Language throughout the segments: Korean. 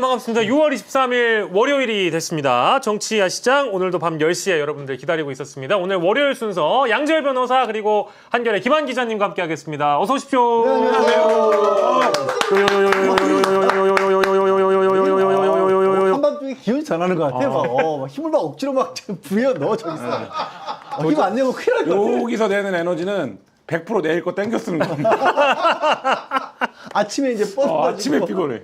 반갑습니다. 6월 23일 월요일이 됐습니다. 정치야 시장 오늘도 밤 10시에 여러분들 기다리고 있었습니다. 오늘 월요일 순서 양재열 변호사 그리고 한결의 김한 기자님과 함께 하겠습니다. 어서 오십시오. 한밤중에 기운이 전하는 것 같아. 막 힘을 막 억지로 막 부여 넣어 저기 있어. 힘 안 내면 큰일 날 것 같아. 여기서 내는 에너지는 100% 내일 거 땡겨 쓰는 겁니다. 아침에 이제 버스 아침에 피곤해.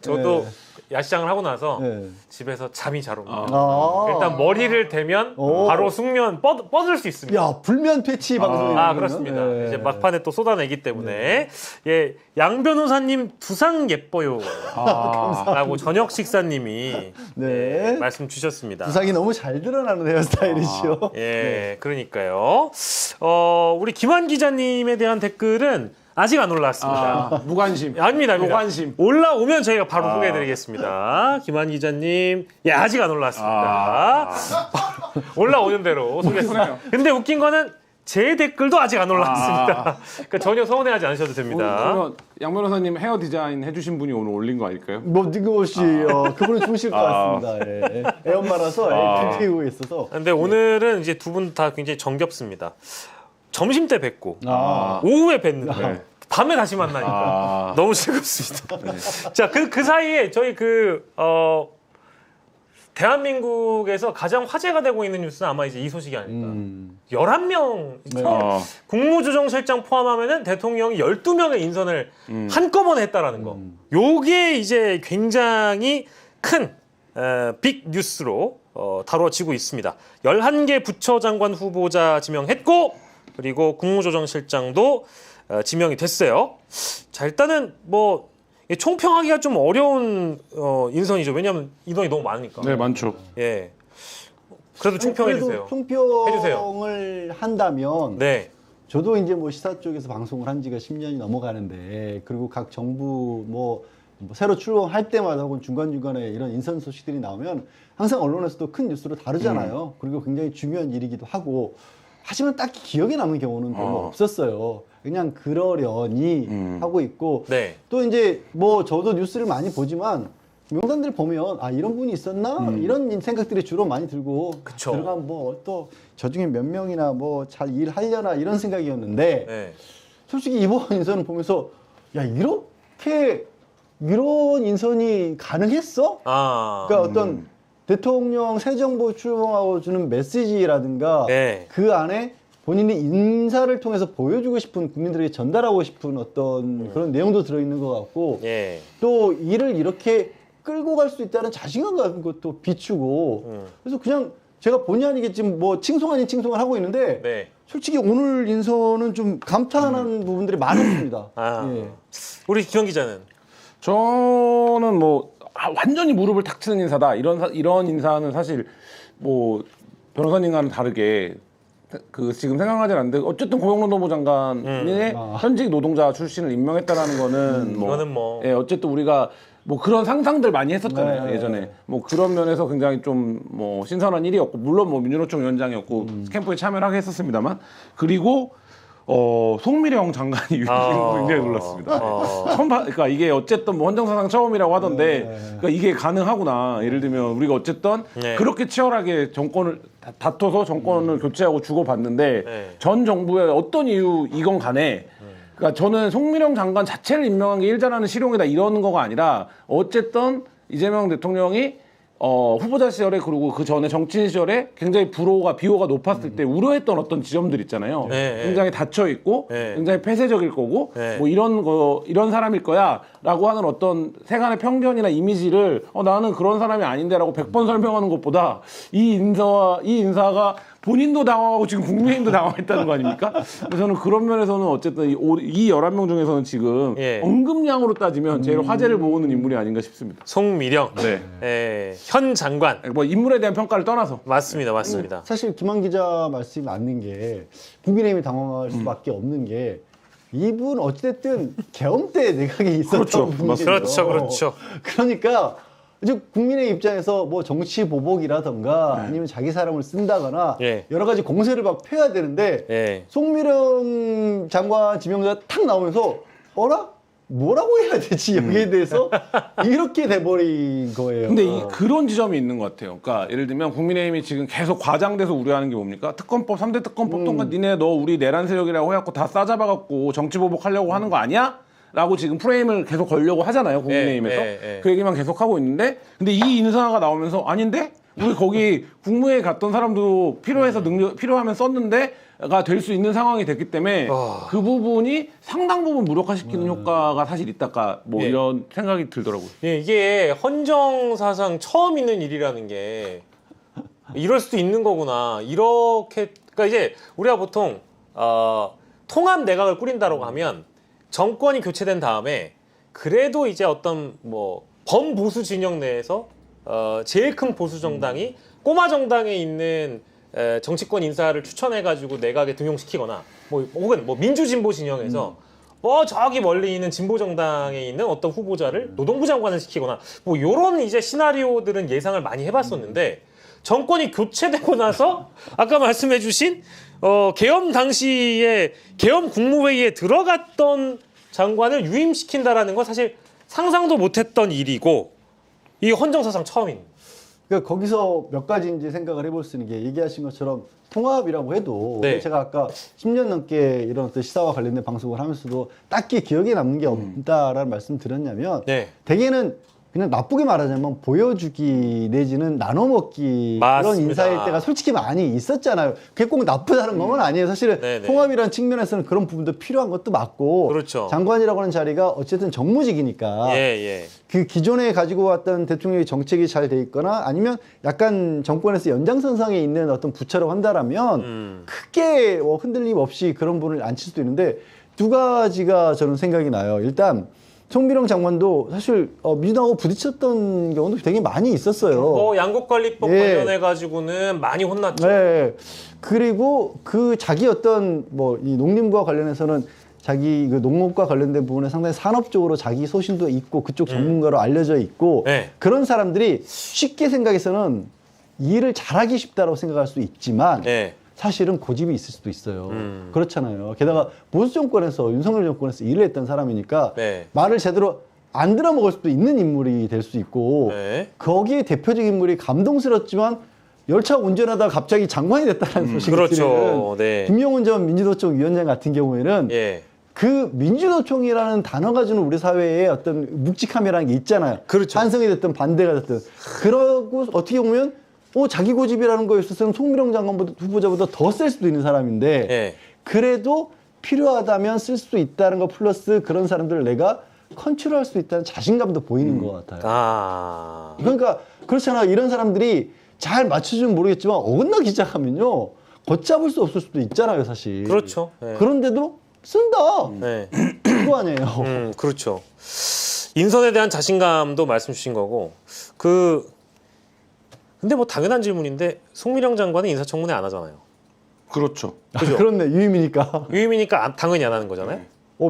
저도 야시장을 하고 나서 네. 집에서 잠이 잘 옵니다. 일단 일단 머리를 대면 바로 숙면 뻗을 수 있습니다. 야 불면 퇴치 방송이 그렇습니다. 이제 막판에 또 쏟아내기 때문에 예, 양 변호사님 두상 예뻐요 라고 저녁 식사님이 네. 말씀 주셨습니다. 두상이 너무 잘 드러나는 헤어스타일이죠. 예, 그러니까요. 우리 김한 기자님에 대한 댓글은 아직 안 올라왔습니다. 무관심. 아닙니다. 무관심. 올라오면 저희가 바로 소개해드리겠습니다. 김한 기자님, 예, 아직 안 올라왔습니다. 올라오는 대로 소개했습니다. 근데 웃긴 거는 제 댓글도 아직 안 올라왔습니다. 그러니까 전혀 서운해하지 않으셔도 됩니다. 그러면 양 변호사님 헤어 디자인 해주신 분이 오늘 올린 거 아닐까요? 뭐 뜬금없이 그분은 주무실 것 같습니다. 예. 애엄마라서 애 키우고 있어서. 근데 오늘은 이제 두 분 다 굉장히 정겹습니다. 점심 때 뵙고 오후에 뵙는데 밤에 다시 만나니까 너무 즐겁습니다. 자, 그 사이에 저희 대한민국에서 가장 화제가 되고 있는 뉴스는 아마 이제 이 소식이 아닐까. 11명 국무조정실장 포함하면은 대통령이 12명의 인선을 한꺼번에 했다라는 거. 요게 이제 굉장히 큰 빅 뉴스로 다뤄지고 있습니다. 11개 부처장관 후보자 지명했고 그리고 국무조정실장도 지명이 됐어요. 자, 일단은 뭐 총평하기가 좀 어려운 인선이죠. 왜냐하면 인원이 너무 많으니까. 네, 많죠. 예. 그래도 총평해 주세요. 총평을 한다면 네. 저도 이제 뭐 시사 쪽에서 방송을 한 지가 10년이 넘어가는데 그리고 각 정부 뭐 새로 출범할 때마다 혹은 중간중간에 이런 인선 소식들이 나오면 항상 언론에서도 큰 뉴스로 다루잖아요. 그리고 굉장히 중요한 일이기도 하고 하지만 딱히 기억에 남는 경우는 별로 없었어요. 그냥 그러려니 하고 있고 네. 또 이제 뭐 저도 뉴스를 많이 보지만 명단들 보면 이런 분이 있었나 이런 생각들이 주로 많이 들고 그쵸. 들어가면 뭐 또 저 중에 몇 명이나 뭐 잘 일하려나 이런 생각이었는데 네. 솔직히 이번 인선을 보면서 야 이렇게 이런 인선이 가능했어? 그러니까 어떤 대통령 새 정부 출범하고 주는 메시지라든가 네. 그 안에 본인이 인사를 통해서 보여주고 싶은 국민들에게 전달하고 싶은 어떤 그런 내용도 들어있는 것 같고 예. 또 일을 이렇게 끌고 갈 수 있다는 자신감 같은 것도 비추고 그래서 그냥 제가 본의 아니게 지금 뭐 칭송 아닌 칭송을 하고 있는데 네. 솔직히 오늘 인선은 좀 감탄하는 부분들이 많았습니다. 예. 우리 김현 기자는 저는 뭐 완전히 무릎을 탁 치는 인사다. 이런 인사는 사실 뭐 변호사님과는 다르게 지금 생각하지 않는데 어쨌든 고용노동부 장관의 현직 노동자 출신을 임명했다라는 거는 이거는 뭐 예, 어쨌든 우리가 뭐 그런 상상들 많이 했었잖아요. 네. 예전에 뭐 그런 면에서 굉장히 좀 뭐 신선한 일이었고 물론 뭐 민주노총 위원장이었고 캠프에 참여를 하게 했었습니다만 그리고 송미령 장관이 굉장히 놀랐습니다. 그러니까 이게 어쨌든 뭐 헌정사상 처음이라고 하던데 그러니까 이게 가능하구나. 예를 들면 우리가 어쨌든 그렇게 치열하게 정권을 다퉈서 정권을 교체하고 주고받는데 전 정부의 어떤 이유이건 간에 그러니까 저는 송미령 장관 자체를 임명한 게 일자라는 실용이다 이런 거가 아니라 어쨌든 이재명 대통령이 후보자 시절에 그리고 그 전에 정치인 시절에 굉장히 비호가 높았을 때 우려했던 어떤 지점들 있잖아요. 굉장히 닫혀 있고 굉장히 폐쇄적일 거고 뭐 이런 사람일 거야라고 하는 어떤 세간의 편견이나 이미지를 나는 그런 사람이 아닌데라고 100번 설명하는 것보다 이 인사가 본인도 당황하고 지금 국민의힘도 당황했다는 거 아닙니까? 그래서 저는 그런 면에서는 어쨌든 이 11명 중에서는 지금 언급량으로 따지면 제일 화제를 모으는 인물이 아닌가 싶습니다. 송미령 현 장관 뭐 인물에 대한 평가를 떠나서 맞습니다. 사실 김한 기자 말씀이 맞는 게 국민의힘이 당황할 수밖에 없는 게 이분 어찌됐든 계엄 때 내각에 있었던 분이에요. 그렇죠. 그러니까 이제 국민의 입장에서 뭐 정치 보복이라던가 아니면 자기 사람을 쓴다거나 여러 가지 공세를 막 펴야 되는데 송미령 장관 지명자 탁 나오면서 어라? 뭐라고 해야 되지 여기에 대해서 이렇게 돼버린 거예요. 근데 그런 지점이 있는 것 같아요. 그러니까 예를 들면 국민의힘이 지금 계속 과장돼서 우려하는 게 뭡니까? 특검법, 3대 특검법 통과 니네 너 우리 내란 세력이라고 해갖고 다 싸잡아갖고 정치 보복하려고 하는 거 아니야? 라고 지금 프레임을 계속 걸려고 하잖아요. 국민의힘에서. 그 얘기만 계속 하고 있는데 근데 이 인사가 나오면서 아닌데? 우리 거기 국무회의 갔던 사람도 필요해서 필요하면 썼는데가 될 수 있는 상황이 됐기 때문에 그 부분이 상당 부분 무력화시키는 효과가 사실 있다까 뭐 이런 생각이 들더라고요. 예, 이게 헌정 사상 처음 있는 일이라는 게 이럴 수도 있는 거구나. 이렇게 그러니까 이제 우리가 보통 통합 내각을 꾸린다고 하면 정권이 교체된 다음에 그래도 이제 어떤 뭐 범보수 진영 내에서 제일 큰 보수 정당이 꼬마 정당에 있는 정치권 인사를 추천해가지고 내각에 등용시키거나 뭐 혹은 뭐 민주진보 진영에서 뭐 저기 멀리 있는 진보 정당에 있는 어떤 후보자를 노동부 장관을 시키거나 뭐 이런 이제 시나리오들은 예상을 많이 해봤었는데 정권이 교체되고 나서 아까 말씀해주신 계엄 당시에 계엄 국무회의에 들어갔던 장관을 유임시킨다라는 건 사실 상상도 못했던 일이고. 이 헌정사상 처음인. 그러니까 거기서 몇 가지 이제 생각을 해볼 수 있는 게 얘기하신 것처럼 통합이라고 해도 네. 제가 아까 10년 넘게 이런 어떤 시사와 관련된 방송을 하면서도 딱히 기억에 남는 게 없다라는 말씀 드렸냐면 네. 대개는 그냥 나쁘게 말하자면 보여주기 내지는 나눠먹기 맞습니다. 그런 인사일 때가 솔직히 많이 있었잖아요. 그게 꼭 나쁘다는 건 아니에요. 사실은 네네. 통합이라는 측면에서는 그런 부분도 필요한 것도 맞고 그렇죠. 장관이라고 하는 자리가 어쨌든 정무직이니까 예. 그 기존에 가지고 왔던 대통령의 정책이 잘 돼 있거나 아니면 약간 정권에서 연장선상에 있는 어떤 부처라고 한다라면 크게 흔들림 없이 그런 분을 앉힐 수도 있는데 두 가지가 저는 생각이 나요. 일단 송미령 장관도 사실 민주당하고 부딪혔던 경우도 되게 많이 있었어요. 뭐 양국관리법 예. 관련해 가지고는 많이 혼났죠. 네. 그리고 그 자기 어떤 뭐 이 농림부와 관련해서는 자기 그 농업과 관련된 부분에 상당히 산업적으로 자기 소신도 있고 그쪽 전문가로 알려져 있고 네. 그런 사람들이 쉽게 생각해서는 일을 잘하기 쉽다고 생각할 수 있지만 네. 사실은 고집이 있을 수도 있어요. 그렇잖아요. 게다가 보수 정권에서 윤석열 정권에서 일을 했던 사람이니까 네. 말을 제대로 안 들어먹을 수도 있는 인물이 될 수 있고 네. 거기에 대표적인 인물이 감동스럽지만 열차 운전하다가 갑자기 장관이 됐다는 소식이 그렇죠. 들리는 네. 김용훈 전 민주노총 위원장 같은 경우에는 예. 그 민주노총이라는 단어가 주는 우리 사회의 어떤 묵직함이라는 게 있잖아요. 그렇죠. 찬성이 됐든 반대가 됐든. 그러고 어떻게 보면 자기 고집이라는 거에 있어서는 송미령 장관 후보자보다 더 셀 수도 있는 사람인데 예. 그래도 필요하다면 쓸 수 있다는 거 플러스 그런 사람들을 내가 컨트롤할 수 있다는 자신감도 보이는 것 같아요. 아. 그러니까 그렇잖아. 이런 사람들이 잘 맞춰주면 모르겠지만 어긋나기 시작하면요. 걷잡을 수 없을 수도 있잖아요, 사실. 그렇죠. 네. 그런데도 쓴다. 네. 그거 아니에요. 그렇죠. 인선에 대한 자신감도 말씀 주신 거고 근데 뭐 당연한 질문인데 송미령 장관은 인사청문회 안 하잖아요. 그렇죠. 그죠? 그렇네. 유임이니까. 유임이니까 당연히 안 하는 거잖아요.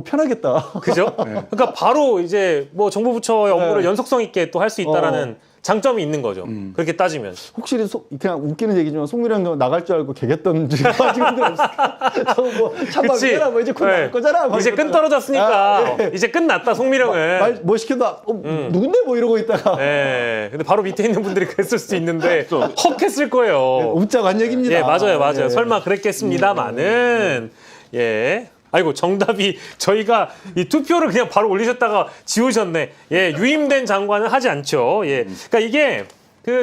편하겠다. 그죠? 그러니까 바로 이제 뭐 정부 부처의 업무를 네. 연속성 있게 또 할 수 있다라는 장점이 있는 거죠. 그렇게 따지면. 혹시 그냥 웃기는 얘기지만 송미령 장관 나갈 줄 알고 개겼던 직원들 없을까? 뭐 찬밥 그치? 해라. 뭐 이제 곧 나갈 네. 거잖아. 막 이제 끈 이러다가. 떨어졌으니까 예. 이제 끝났다 송미령은. 뭐 시켜도 누군데 뭐 이러고 있다가 예. 근데 바로 밑에 있는 분들이 그랬을 수도 있는데 헉했을 거예요. 웃자 간 얘기입니다. 예, 맞아요. 예. 설마 그랬겠습니다만은 예. 아이고 정답이 저희가 이 투표를 그냥 바로 올리셨다가 지우셨네. 예, 유임된 장관은 하지 않죠. 예, 그러니까 이게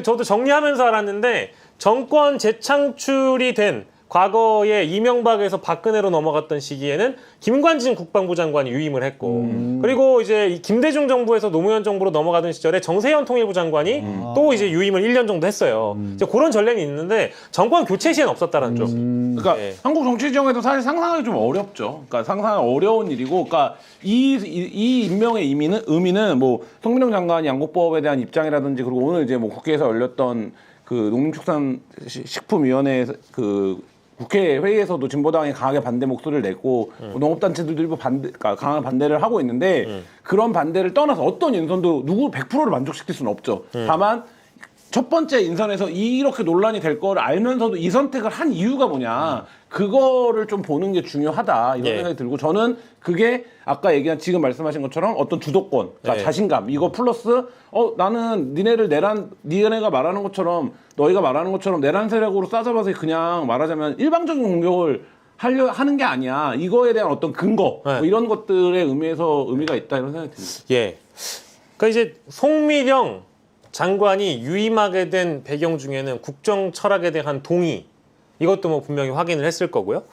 저도 정리하면서 알았는데 정권 재창출이 된 과거에 이명박에서 박근혜로 넘어갔던 시기에는 김관진 국방부 장관이 유임을 했고 그리고 이제 이 김대중 정부에서 노무현 정부로 넘어가던 시절에 정세현 통일부 장관이 또 이제 유임을 1년 정도 했어요. 이제 그런 전례는 있는데 정권 교체 시에는 없었다는 점. 그러니까 예. 한국 정치 지형에도 사실 상상하기 좀 어렵죠. 그러니까 상상하기 어려운 일이고, 그러니까 이 임명의 의미는 뭐 송미령 장관이 양곡법에 대한 입장이라든지 그리고 오늘 이제 뭐 국회에서 열렸던 그 농림축산식품위원회 그 국회 회의에서도 진보당이 강하게 반대 목소리를 냈고 농업단체들도 일부 그러니까 강한 반대를 하고 있는데 그런 반대를 떠나서 어떤 인선도 누구 100%를 만족시킬 수는 없죠. 다만 첫 번째 인선에서 이렇게 논란이 될 거를 알면서도 이 선택을 한 이유가 뭐냐. 그거를 좀 보는 게 중요하다. 이런 예. 생각이 들고 저는 그게 아까 얘기한 지금 말씀하신 것처럼 어떤 주도권, 그러니까 예. 자신감 이거 플러스 나는 니네가 말하는 것처럼 너희가 말하는 것처럼 내란 세력으로 싸잡아서 그냥 말하자면 일방적인 공격을 하는 게 아니야. 이거에 대한 어떤 근거 네. 뭐 이런 것들의 의미가 있다 이런 생각이 듭니다. 예. 그러니까 이제 송미령 장관이 유임하게 된 배경 중에는 국정 철학에 대한 동의 이것도 뭐 분명히 확인을 했을 거고요.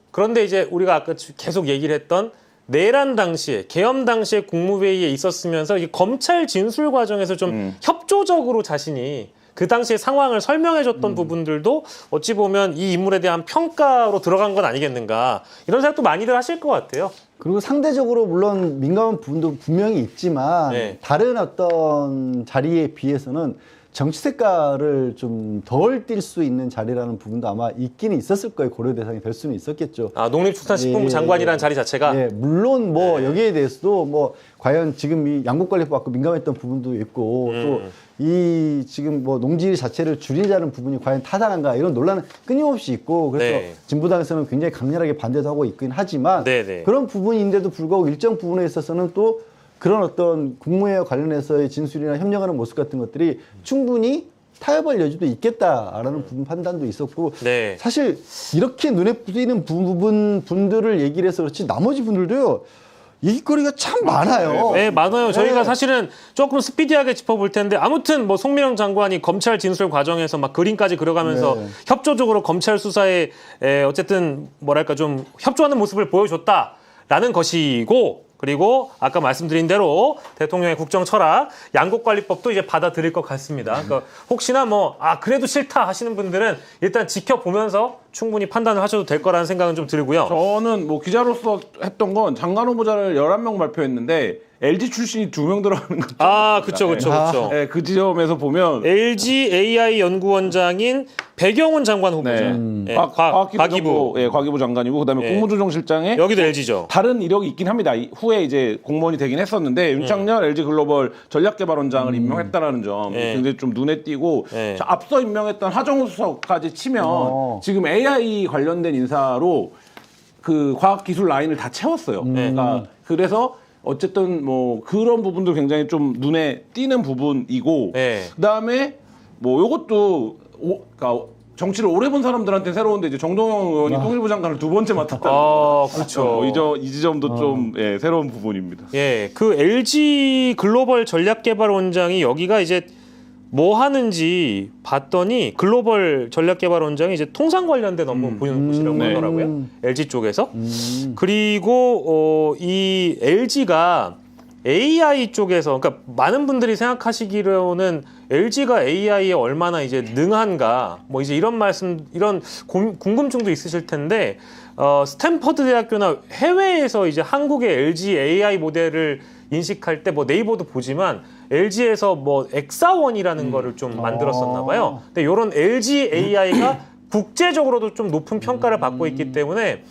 그런데 이제 우리가 아까 계속 얘기를 했던 내란 당시에 계엄 당시에 국무회의에 있었으면서 이 검찰 진술 과정에서 좀 협조적으로 자신이 그 당시의 상황을 설명해줬던 부분들도 어찌 보면 이 인물에 대한 평가로 들어간 건 아니겠는가 이런 생각도 많이들 하실 것 같아요. 그리고 상대적으로 물론 민감한 부분도 분명히 있지만 네. 다른 어떤 자리에 비해서는 정치 색깔을 좀 덜 띌 수 있는 자리라는 부분도 아마 있기는 있었을 거예요. 고려 대상이 될 수는 있었겠죠. 아, 농림축산식품부 예, 장관이라는 예. 자리 자체가 예, 물론 뭐 여기에 대해서도 뭐 과연 지금 이 양국관리법 받고 민감했던 부분도 있고 또 이 지금 뭐 농지 자체를 줄이자는 부분이 과연 타당한가 이런 논란은 끊임없이 있고 그래서 네. 진보당에서는 굉장히 강렬하게 반대도 하고 있긴 하지만 네네. 그런 부분인데도 불구하고 일정 부분에 있어서는 또 그런 어떤 국무회의와 관련해서의 진술이나 협력하는 모습 같은 것들이 충분히 타협할 여지도 있겠다라는 부분 판단도 있었고 네. 사실 이렇게 눈에 띄는 분들을 얘기를 해서 그렇지 나머지 분들도요 얘기거리가 참 많아요. 네, 많아요. 저희가 네. 사실은 조금 스피디하게 짚어볼 텐데 아무튼 뭐 송미령 장관이 검찰 진술 과정에서 막 그림까지 그려가면서 네. 협조적으로 검찰 수사에 어쨌든 뭐랄까 좀 협조하는 모습을 보여줬다라는 것이고 그리고 아까 말씀드린 대로 대통령의 국정 철학, 양국관리법도 이제 받아들일 것 같습니다. 그러니까 혹시나 뭐 그래도 싫다 하시는 분들은 일단 지켜보면서 충분히 판단을 하셔도 될 거라는 생각은 좀 들고요. 저는 뭐 기자로서 했던 건 장관 후보자를 11명 발표했는데 LG 출신이 2명 들어가는 거죠. 그렇죠. 네, 그 지점에서 보면 LG AI 연구원장인 배경훈 장관 후보자. 예, 과기부. 과기부 장관이고 그다음에 예. 국무조정실장에 여기도 LG죠. 다른 이력이 있긴 합니다. 후에 이제 공무원이 되긴 했었는데 윤창열 LG 글로벌 전략개발원장을 임명했다라는 점 예. 굉장히 좀 눈에 띄고 예. 앞서 임명했던 하정우 수석까지 치면 지금 AI 관련된 인사로 그 과학기술 라인을 다 채웠어요. 그러니까 그래서 어쨌든 뭐 그런 부분도 굉장히 좀 눈에 띄는 부분이고 네. 그다음에 뭐 요것도 그러니까 정치를 오래 본 사람들한테 새로운데 이제 정동영 의원이 통일부 장관을 2번째 맡았다는 그렇죠. 이 지점도 좀 새로운 부분입니다. 예, 그 LG 글로벌 전략개발원장이 여기가 이제 뭐 하는지 봤더니 글로벌 전략개발원장이 이제 통상 관련된 업무 보는 곳이라고 네. 하더라고요. LG 쪽에서. 그리고 이 LG가 AI 쪽에서 그러니까 많은 분들이 생각하시기로는 LG가 AI에 얼마나 이제 능한가 뭐 이제 이런 궁금증도 있으실 텐데 스탠퍼드 대학교나 해외에서 이제 한국의 LG AI 모델을 인식할 때 뭐 네이버도 보지만 LG에서 뭐 엑사원이라는 거를 좀 만들었었나 봐요. 근데 이런 LG AI가 국제적으로도 좀 높은 평가를 받고 있기 때문에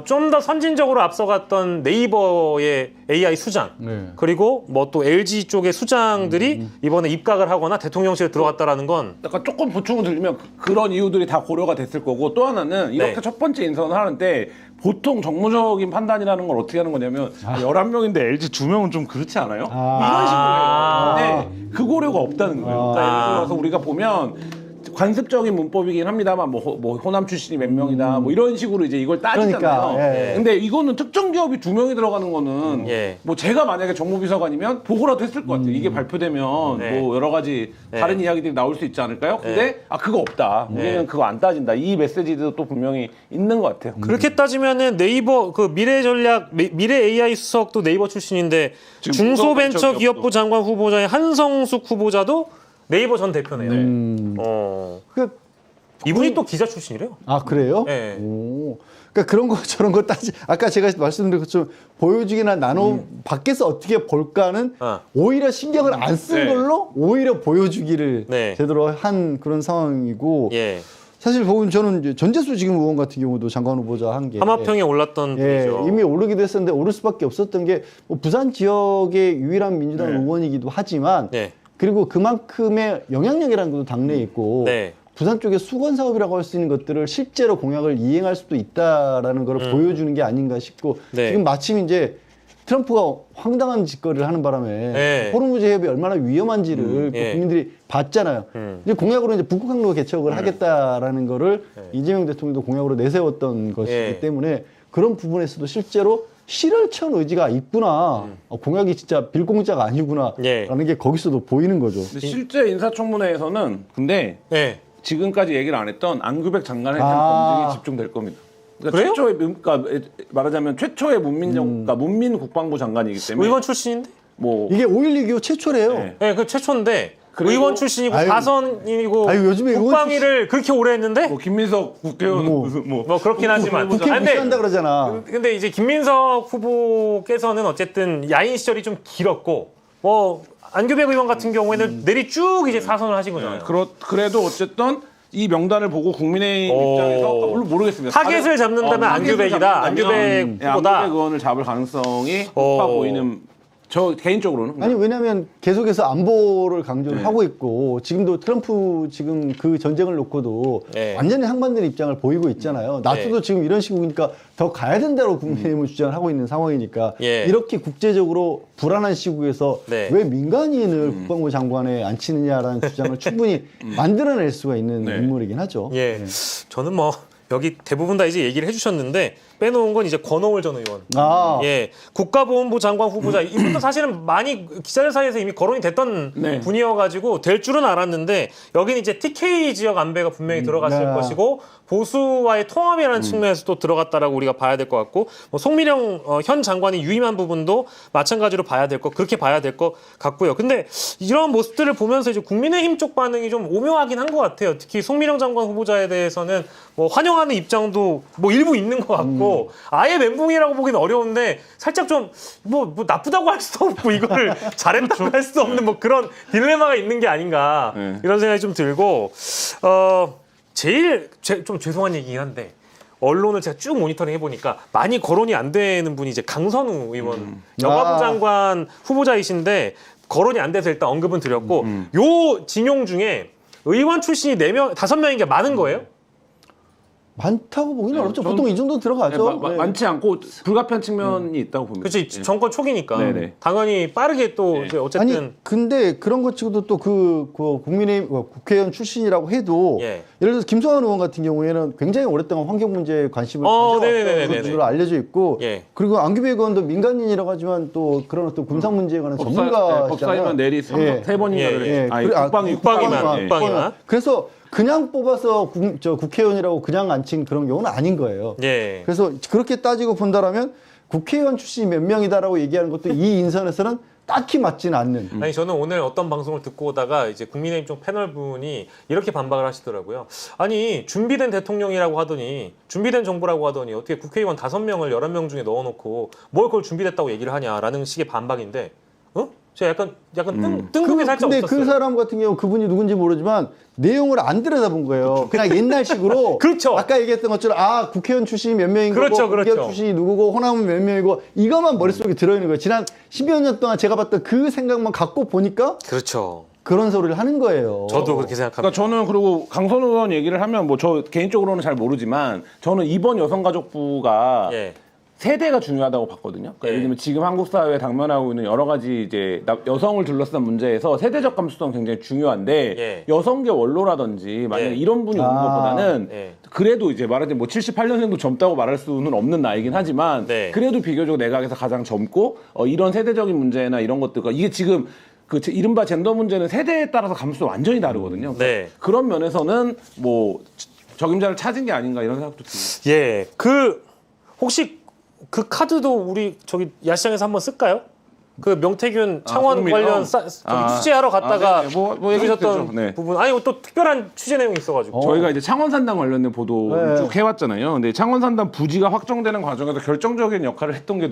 좀 더 선진적으로 앞서갔던 네이버의 AI 수장 네. 그리고 뭐 또 LG 쪽의 수장들이 이번에 입각을 하거나 대통령실에 들어갔다라는 건 약간 조금 보충을 드리면 그런 이유들이 다 고려가 됐을 거고 또 하나는 이렇게 네. 첫 번째 인선을 하는데 보통 정무적인 판단이라는 걸 어떻게 하는 거냐면 11명인데 LG 2명은 좀 그렇지 않아요? 이런 식으로 해요. 근데 그 고려가 없다는 거예요. 그러니까 예를 들어서 우리가 보면 관습적인 문법이긴 합니다만 뭐 호남 출신이 몇 명이다 뭐 이런 식으로 이제 이걸 따지잖아요. 그러니까, 예. 근데 이거는 특정 기업이 2명이 들어가는 거는 예. 뭐 제가 만약에 정무비서관이면 보고라도 했을 것 같아요. 이게 발표되면 네. 뭐 여러 가지 다른 이야기들이 나올 수 있지 않을까요? 근데 그거 없다. 네. 우리는 그거 안 따진다. 이 메시지도 또 분명히 있는 것 같아요. 그렇게 따지면은 네이버 그 미래 AI 수석도 네이버 출신인데 중소벤처기업부 장관 후보자의 한성숙 후보자도 네이버 전 대표네요. 그, 이분이 또 기자 출신이래요. 아 그래요? 네. 오. 그러니까 그런 거 저런 거 따지. 아까 제가 말씀드린 것처럼 보여주기나 나눠 밖에서 어떻게 볼까는 오히려 신경을 안 쓴 네. 걸로 오히려 보여주기를 네. 제대로 한 그런 상황이고. 예. 사실 보면 저는 이제 전재수 지금 의원 같은 경우도 장관 후보자 한 게. 하마평에 올랐던 분이죠. 이미 오르기도 했었는데 오를 수밖에 없었던 게 뭐 부산 지역의 유일한 민주당 의원이기도 하지만. 네. 그리고 그만큼의 영향력이라는 것도 당내에 있고 네. 부산 쪽에 수건 사업이라고 할 수 있는 것들을 실제로 공약을 이행할 수도 있다라는 걸 보여주는 게 아닌가 싶고 네. 지금 마침 이제 트럼프가 황당한 짓거리를 하는 바람에 네. 호르무즈 해협이 얼마나 위험한지를 또 예. 국민들이 봤잖아요. 이제 공약으로 이제 북극 항로 개척을 하겠다라는 거를 이재명 대통령도 공약으로 내세웠던 것이기 예. 때문에 그런 부분에서도 실제로 실을천 의지가 있구나. 공약이 진짜 빌공짜가 아니구나라는 예. 게 거기서도 보이는 거죠. 근데 실제 인사청문회에서는 근데 네. 지금까지 얘기를 안 했던 안규백 장관에 대한 아. 검증이 집중될 겁니다. 그러니까 그래요? 최초의 그러니까 말하자면 최초의 그러니까 문민 국방부 장관이기 때문에 의원 출신인데? 뭐 이게 5.16 이후 최초래요. 네. 네, 그 최초인데 그리고- 의원 출신이고 아유. 다선이고 아유, 요즘에 의원 국방위를 그렇게 오래 했는데 뭐 김민석 국회의원 뭐. 무슨 뭐 그렇긴 하지만 국회 아, 근데- 무시한다 그러잖아. 근데 이제 김민석 후보께서는 어쨌든 야인 시절이 좀 길었고 뭐 안규백 의원 같은 경우에는 내리 쭉 이제 사선을 하신 거잖아요. 그래도 어쨌든 이 명단을 보고 국민의힘 오. 입장에서 물론 모르겠습니다. 타겟을 잡는다면 안규백이다. 안규백 네, 후보다. 안규백 의원을 잡을 가능성이 높아 보이는 저 개인적으로는 아니 왜냐하면 계속해서 안보를 강조를 하고 있고 지금도 트럼프 지금 그 전쟁을 놓고도 네. 완전히 상반되는 입장을 보이고 있잖아요. 나토도 네. 지금 이런 식이니까 더 가야 된다고 국민의힘은 주장을 하고 있는 상황이니까 예. 이렇게 국제적으로 불안한 시국에서 네. 왜 민간인을 국방부 장관에 앉히느냐라는 주장을 충분히 만들어낼 수가 있는 네. 인물이긴 하죠. 예, 저는 뭐 여기 대부분 다 이제 얘기를 해주셨는데 빼놓은 건 이제 권오을 전 의원. 아, 예, 국가보훈부 장관 후보자 이분도 사실은 많이 기자들 사이에서 이미 거론이 됐던 네. 분이어가지고 될 줄은 알았는데 여기는 이제 TK 지역 안배가 분명히 들어갔을 네. 것이고 보수와의 통합이라는 측면에서도 들어갔다라고 우리가 봐야 될 것 같고 뭐 송미령 현 장관이 유임한 부분도 마찬가지로 봐야 될 것 그렇게 봐야 될 것 같고요. 근데 이런 모습들을 보면서 이제 국민의힘 쪽 반응이 좀 오묘하긴 한 것 같아요. 특히 송미령 장관 후보자에 대해서는 뭐 환영하는 입장도 뭐 일부 있는 것 같고 아예 멘붕이라고 보기는 어려운데 살짝 좀 뭐 나쁘다고 할 수도 없고 이거를 잘했다고 할 수도 없는 뭐 그런 딜레마가 있는 게 아닌가 네. 이런 생각이 좀 들고 제일 좀 죄송한 얘기긴 한데 언론을 제가 쭉 모니터링 해보니까 많이 거론이 안 되는 분이 이제 강선우 의원 여가부 아. 장관 후보자이신데 거론이 안 돼서 일단 언급은 드렸고 요 진용 중에 의원 출신이 4명, 5명인 게 많은 거예요? 많다고 보기는 어렵죠. 전- 보통 이 정도 네, 들어가죠. 많지 않고 불가피한 측면이 있다고 봅니다. 그렇지 예. 정권 초기니까 네네. 당연히 빠르게 또 네. 이제 어쨌든 아니 근데 그런 것 치고도 또 그 국민의힘 국회의원 출신이라고 해도 예. 예를 들어서 김성환 의원 같은 경우에는 굉장히 오랫동안 환경 문제에 관심을 네네네네네. 가져왔던 것으로 알려져 있고 예. 그리고 안규백 의원도 민간인이라고 하지만 또 그런 어떤 군사 문제에 관한 전문가시잖아요. 법사위만 내리 세 번인가 예, 그랬어요. 예. 아니, 국방위만, 국방위만. 그래서 그냥 뽑아서 국회의원이라고 그냥 앉힌 그런 경우는 아닌 거예요. 예. 그래서 그렇게 따지고 본다라면 국회의원 출신이 몇 명이다라고 얘기하는 것도 이 인선에서는 딱히 맞지는 않는. 아니 저는 오늘 어떤 방송을 듣고 오다가 이제 국민의힘 쪽 패널 분이 이렇게 반박을 하시더라고요. 아니 준비된 대통령이라고 하더니 준비된 정부라고 하더니 어떻게 국회의원 5명을 11명 중에 넣어놓고 뭘 그걸 준비됐다고 얘기를 하냐라는 식의 반박인데, 어? 제가 약간 뜬금이 살짝 근데 없었어요. 그 사람 같은 경우 그분이 누군지 모르지만 내용을 안 들여다본 거예요. 그냥 옛날식으로 그렇죠. 아까 얘기했던 것처럼 아 국회의원 출신이 몇 명이고 그렇죠, 국회의원 그렇죠. 출신이 누구고 호남은 몇 명이고 이것만 머릿속에 들어있는 거예요. 지난 10여 년 동안 제가 봤던 그 생각만 갖고 보니까 그렇죠. 그런 소리를 하는 거예요. 저도 그렇게 생각합니다. 그러니까 저는 그리고 강선우 의원 얘기를 하면 뭐 저 개인적으로는 잘 모르지만 저는 이번 여성가족부가 예. 세대가 중요하다고 봤거든요. 그러니까 예를 들면 지금 한국 사회에 당면하고 있는 여러 가지 이제 여성을 둘러싼 문제에서 세대적 감수성 굉장히 중요한데 예. 여성계 원로라든지 만약 예. 에 이런 분이 오는 것보다는 예. 그래도 이제 말하자면 뭐 78년생도 젊다고 말할 수는 없는 나이긴 하지만 네. 그래도 비교적 내각에서 가장 젊고 이런 세대적인 문제나 이런 것들과 이게 지금 그 이른바 젠더 문제는 세대에 따라서 감수성이 완전히 다르거든요. 네. 그런 면에서는 뭐 적임자를 찾은 게 아닌가 이런 생각도 듭니다. 예. 혹시 그 카드도 우리 저기 야시장에서 한번 쓸까요? 그 명태균 창원 송민호? 관련 취재하러 갔다가 네, 뭐 얘기하셨던 얘기하셨던 네. 부분 아니 또 특별한 취재 내용이 있어가지고 저희가 이제 창원산단 관련된 보도 네. 쭉 해왔잖아요. 근데 창원산단 부지가 확정되는 과정에서 결정적인 역할을 했던 게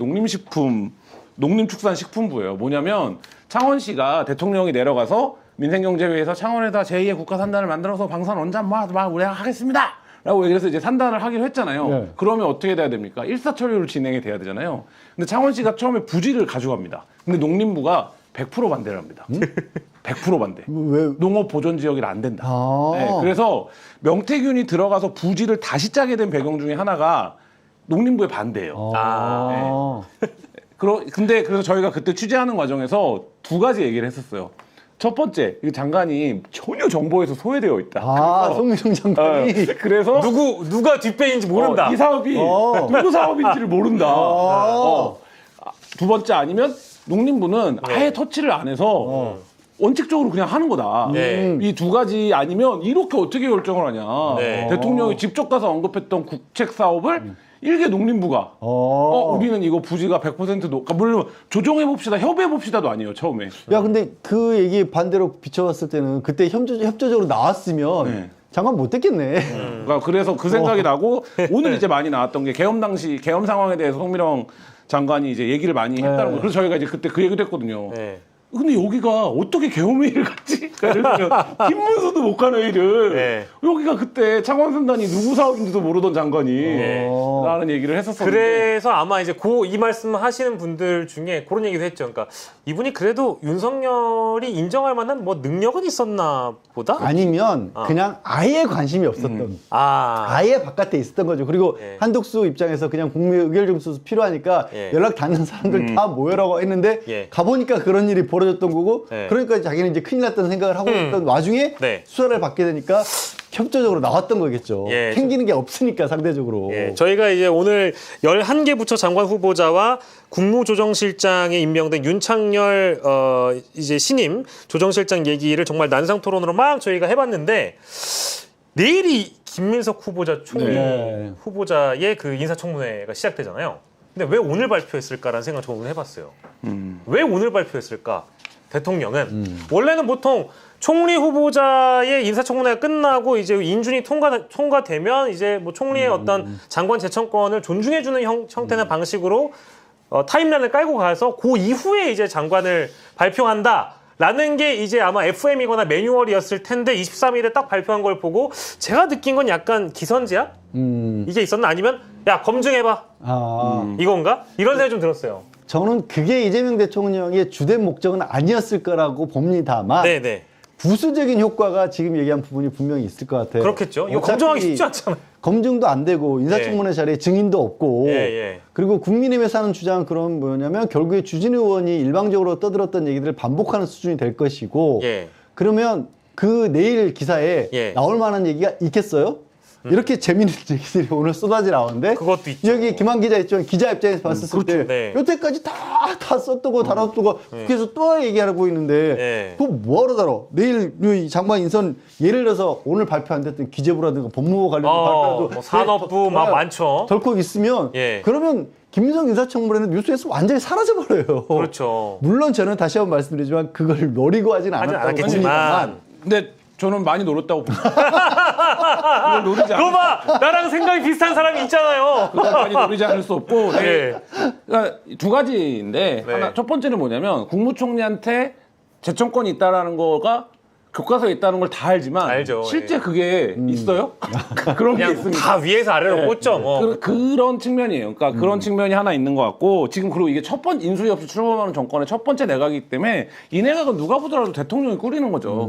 농림축산식품부예요. 뭐냐면 창원시가 대통령이 내려가서 민생경제회의에서 창원에다 제2의 국가산단을 만들어서 방산 원전 막 우리가 하겠습니다. 라고 얘기해서 이제 산단을 하기로 했잖아요. 네. 그러면 어떻게 돼야 됩니까? 일사천리로 진행이 돼야 되잖아요. 근데 창원시가 처음에 부지를 가져갑니다. 근데 농림부가 100% 반대를 합니다. 100% 반대. 왜? 농업 보존 지역이라 안 된다. 아. 네, 그래서 명태균이 들어가서 부지를 다시 짜게 된 배경 중에 하나가 농림부의 반대예요. 근데 그래서 저희가 그때 취재하는 과정에서 두 가지 얘기를 했었어요. 첫 번째, 이 장관이 전혀 정보에서 소외되어 있다. 송미령 장관이. 그래서 누가 뒷배인지 모른다. 이 사업이 누구 사업인지를 모른다. 두 번째 아니면 농림부는 아예 터치를 안 해서 원칙적으로 그냥 하는 거다. 네. 이 두 가지 아니면 이렇게 어떻게 결정을 하냐. 네. 대통령이 직접 가서 언급했던 국책 사업을 일개 농림부가 우리는 이거 부지가 100% 그러니까 물론 조정해 봅시다, 협의해 봅시다도 아니에요 처음에. 야 근데 그 얘기 반대로 비춰봤을 때는 그때 협조적으로 나왔으면 네. 장관 못 됐겠네. 그러니까 그래서 그 생각이 나고 오늘 이제 많이 나왔던 게 계엄 당시 계엄 상황에 대해서 송미령 장관이 이제 얘기를 많이 했다는 거예요. 그래서 저희가 이제 그때 그 얘기도 했거든요. 네. 근데 여기가 어떻게 계엄회의를 갔지? 그러니까 김문수도 못 가는 회의를 네. 여기가 그때 창원선단이 누구 사업인지도 모르던 장관이 라는 얘기를 했었었는데 그래서 아마 이제 이 말씀 하시는 분들 중에 그런 얘기도 했죠. 그러니까 이분이 그래도 윤석열이 인정할 만한 뭐 능력은 있었나 보다? 아니면 그냥 아예 관심이 없었던. 아예 바깥에 있었던 거죠. 그리고 예. 한덕수 입장에서 그냥 국민 의결 점수 필요하니까 예. 연락 닿는 사람들 다 모여라고 했는데 예. 가보니까 그런 일이 벌어졌던 거고 예. 그러니까 자기는 이제 큰일 났다는 생각을 하고 있던 와중에 네. 수사를 받게 되니까 협조적으로 나왔던 거겠죠. 예. 캥기는 게 없으니까 상대적으로. 예, 저희가 이제 오늘 11개 부처 장관 후보자와 국무조정실장에 임명된 윤창열 이제 신임 조정실장 얘기를 정말 난상 토론으로 막 저희가 해봤는데 내일이 김민석 후보자 총리 네. 후보자의 그 인사청문회가 시작되잖아요. 근데 왜 오늘 발표했을까라는 생각 을 저는 해봤어요. 왜 오늘 발표했을까? 대통령은 원래는 보통 총리 후보자의 인사청문회가 끝나고 이제 인준이 통과되면 이제 뭐 총리의 어떤 장관 재청권을 존중해주는 형태나 방식으로 타임라인을 깔고 가서 그 이후에 이제 장관을 발표한다라는 게 이제 아마 FM이거나 매뉴얼이었을 텐데 23일에 딱 발표한 걸 보고 제가 느낀 건 약간 기선제압? 이게 있었나? 아니면 야 검증해봐 이건가? 이런 생각이 좀 들었어요. 저는 그게 이재명 대통령의 주된 목적은 아니었을 거라고 봅니다만 네네. 부수적인 효과가 지금 얘기한 부분이 분명히 있을 것 같아요. 그렇겠죠. 이거 어차피 검증하기 쉽지 않잖아요. 검증도 안 되고 인사청문회 자리에 증인도 없고 예. 그리고 국민의힘에서 하는 주장은 그런 뭐냐면 결국에 주진우 의원이 일방적으로 떠들었던 얘기들을 반복하는 수준이 될 것이고 예. 그러면 그 내일 기사에 예. 나올 만한 얘기가 있겠어요? 이렇게 재밌는 얘기들이 오늘 쏟아져 나오는데 그것도 있죠. 여기 김한 기자 있지만 기자 입장에서 봤을 때 네. 여태까지 다 썼다고 다뤘다고 국회에서 또 얘기하고 있는데 네. 그거 뭐하러 다뤄? 내일 이 장관 인선 예를 들어서 오늘 발표 안 됐던 기재부라든가 법무부 관련 발표도 뭐 산업부 막 많죠. 덜컥 있으면 예. 그러면 김민석 인사청문회는 뉴스에서 완전히 사라져버려요. 그렇죠. 물론 저는 다시 한번 말씀드리지만 그걸 노리고 하진 않았다고 않았겠지만. 봅니다만 근데 저는 많이 노렸다고 봅니다. 그걸 노리지 그거 봐! 나랑 생각이 비슷한 사람이 있잖아요. 그것까지 노리지 않을 수 없고 예. 그러니까 두 가지인데 네. 하나 첫 번째는 뭐냐면 국무총리한테 재청권이 있다라는 거가 교과서에 있다는 걸 다 알지만 알죠. 실제 그게 있어요? 그런 게 그냥 있습니까? 다 위에서 아래로 꽂죠. 뭐. 그런 측면이에요. 그러니까 그런 측면이 하나 있는 것 같고 지금 그리고 이게 첫 번째 인수위 없이 출범하는 정권의 첫 번째 내각이기 때문에 이 내각은 누가 보더라도 대통령이 꾸리는 거죠.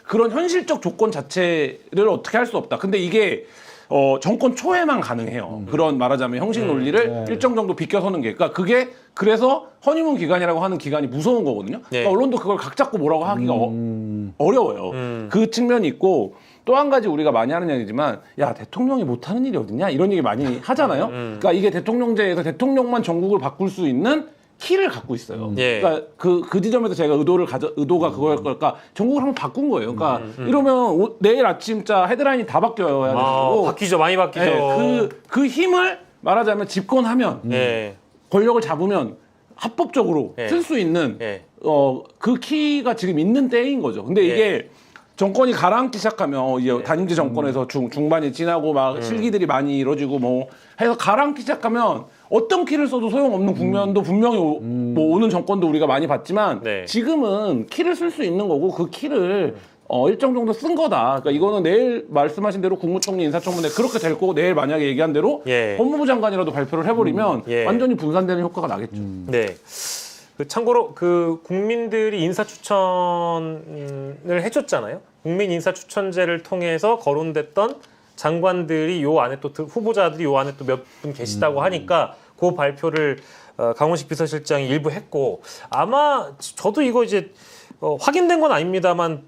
그런 현실적 조건 자체를 어떻게 할 수 없다. 근데 이게 정권 초에만 가능해요. 그런 말하자면 형식 논리를 일정 정도 비껴서는 게. 그러니까 그게 그래서 허니문 기간이라고 하는 기간이 무서운 거거든요. 그러니까 언론도 그걸 각 잡고 뭐라고 하기가 어려워요. 그 측면이 있고 또 한 가지 우리가 많이 하는 얘기지만 야 대통령이 못하는 일이 어딨냐 이런 얘기 많이 하잖아요. 그러니까 이게 대통령제에서 대통령만 전국을 바꿀 수 있는 키를 갖고 있어요. 그러니까 그 지점에서 제가 의도가 그거일 걸까 전국을 한번 바꾼 거예요. 그러니까 이러면 내일 아침자 헤드라인이 다 바뀌어야 되고 바뀌죠. 많이 바뀌죠. 네, 그 힘을 말하자면 집권하면 권력을 잡으면 합법적으로 쓸 수 있는 그 키가 지금 있는 때인 거죠. 근데 이게 정권이 가라앉기 시작하면 이제 단임제 정권에서 중반이 지나고 막 실기들이 많이 이루어지고 뭐 해서 가라앉기 시작하면 어떤 키를 써도 소용없는 국면도 분명히 뭐 오는 정권도 우리가 많이 봤지만 지금은 키를 쓸 수 있는 거고 그 키를 일정 정도 쓴 거다. 그러니까 이거는 내일 말씀하신 대로 국무총리 인사청문회 그렇게 될 거고 내일 만약에 얘기한 대로 법무부 장관이라도 발표를 해버리면 완전히 분산되는 효과가 나겠죠. 네. 참고로 그 국민들이 인사추천을 해줬잖아요. 국민 인사추천제를 통해서 거론됐던 장관들이 요 안에 또 후보자들이 요 안에 또 몇 분 계시다고 하니까 그 발표를 강훈식 비서실장이 일부 했고 아마 저도 이거 이제 확인된 건 아닙니다만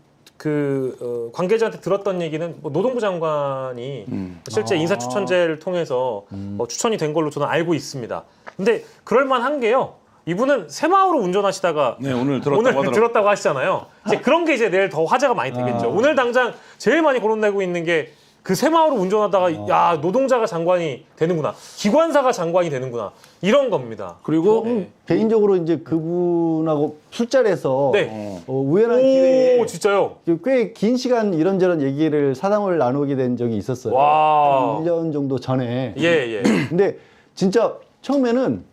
관계자한테 들었던 얘기는 뭐 노동부 장관이 실제 인사추천제를 통해서 추천이 된 걸로 저는 알고 있습니다. 근데 그럴만한 게요. 이분은 새마을호 운전하시다가 네, 오늘 들었다고 들었다고 하시잖아요. 이제 그런 게 이제 내일 더 화제가 많이 되겠죠. 오늘 당장 제일 많이 거론되고 있는 게 그 새마을호 운전하다가 야 노동자가 장관이 되는구나, 기관사가 장관이 되는구나 이런 겁니다. 그리고 개인적으로 이제 그분하고 술자리에서 네. 우연한 기회에 진짜요? 꽤 긴 시간 이런저런 얘기를 사담을 나누게 된 적이 있었어요. 와. 1년 정도 전에. 예. 근데 진짜 처음에는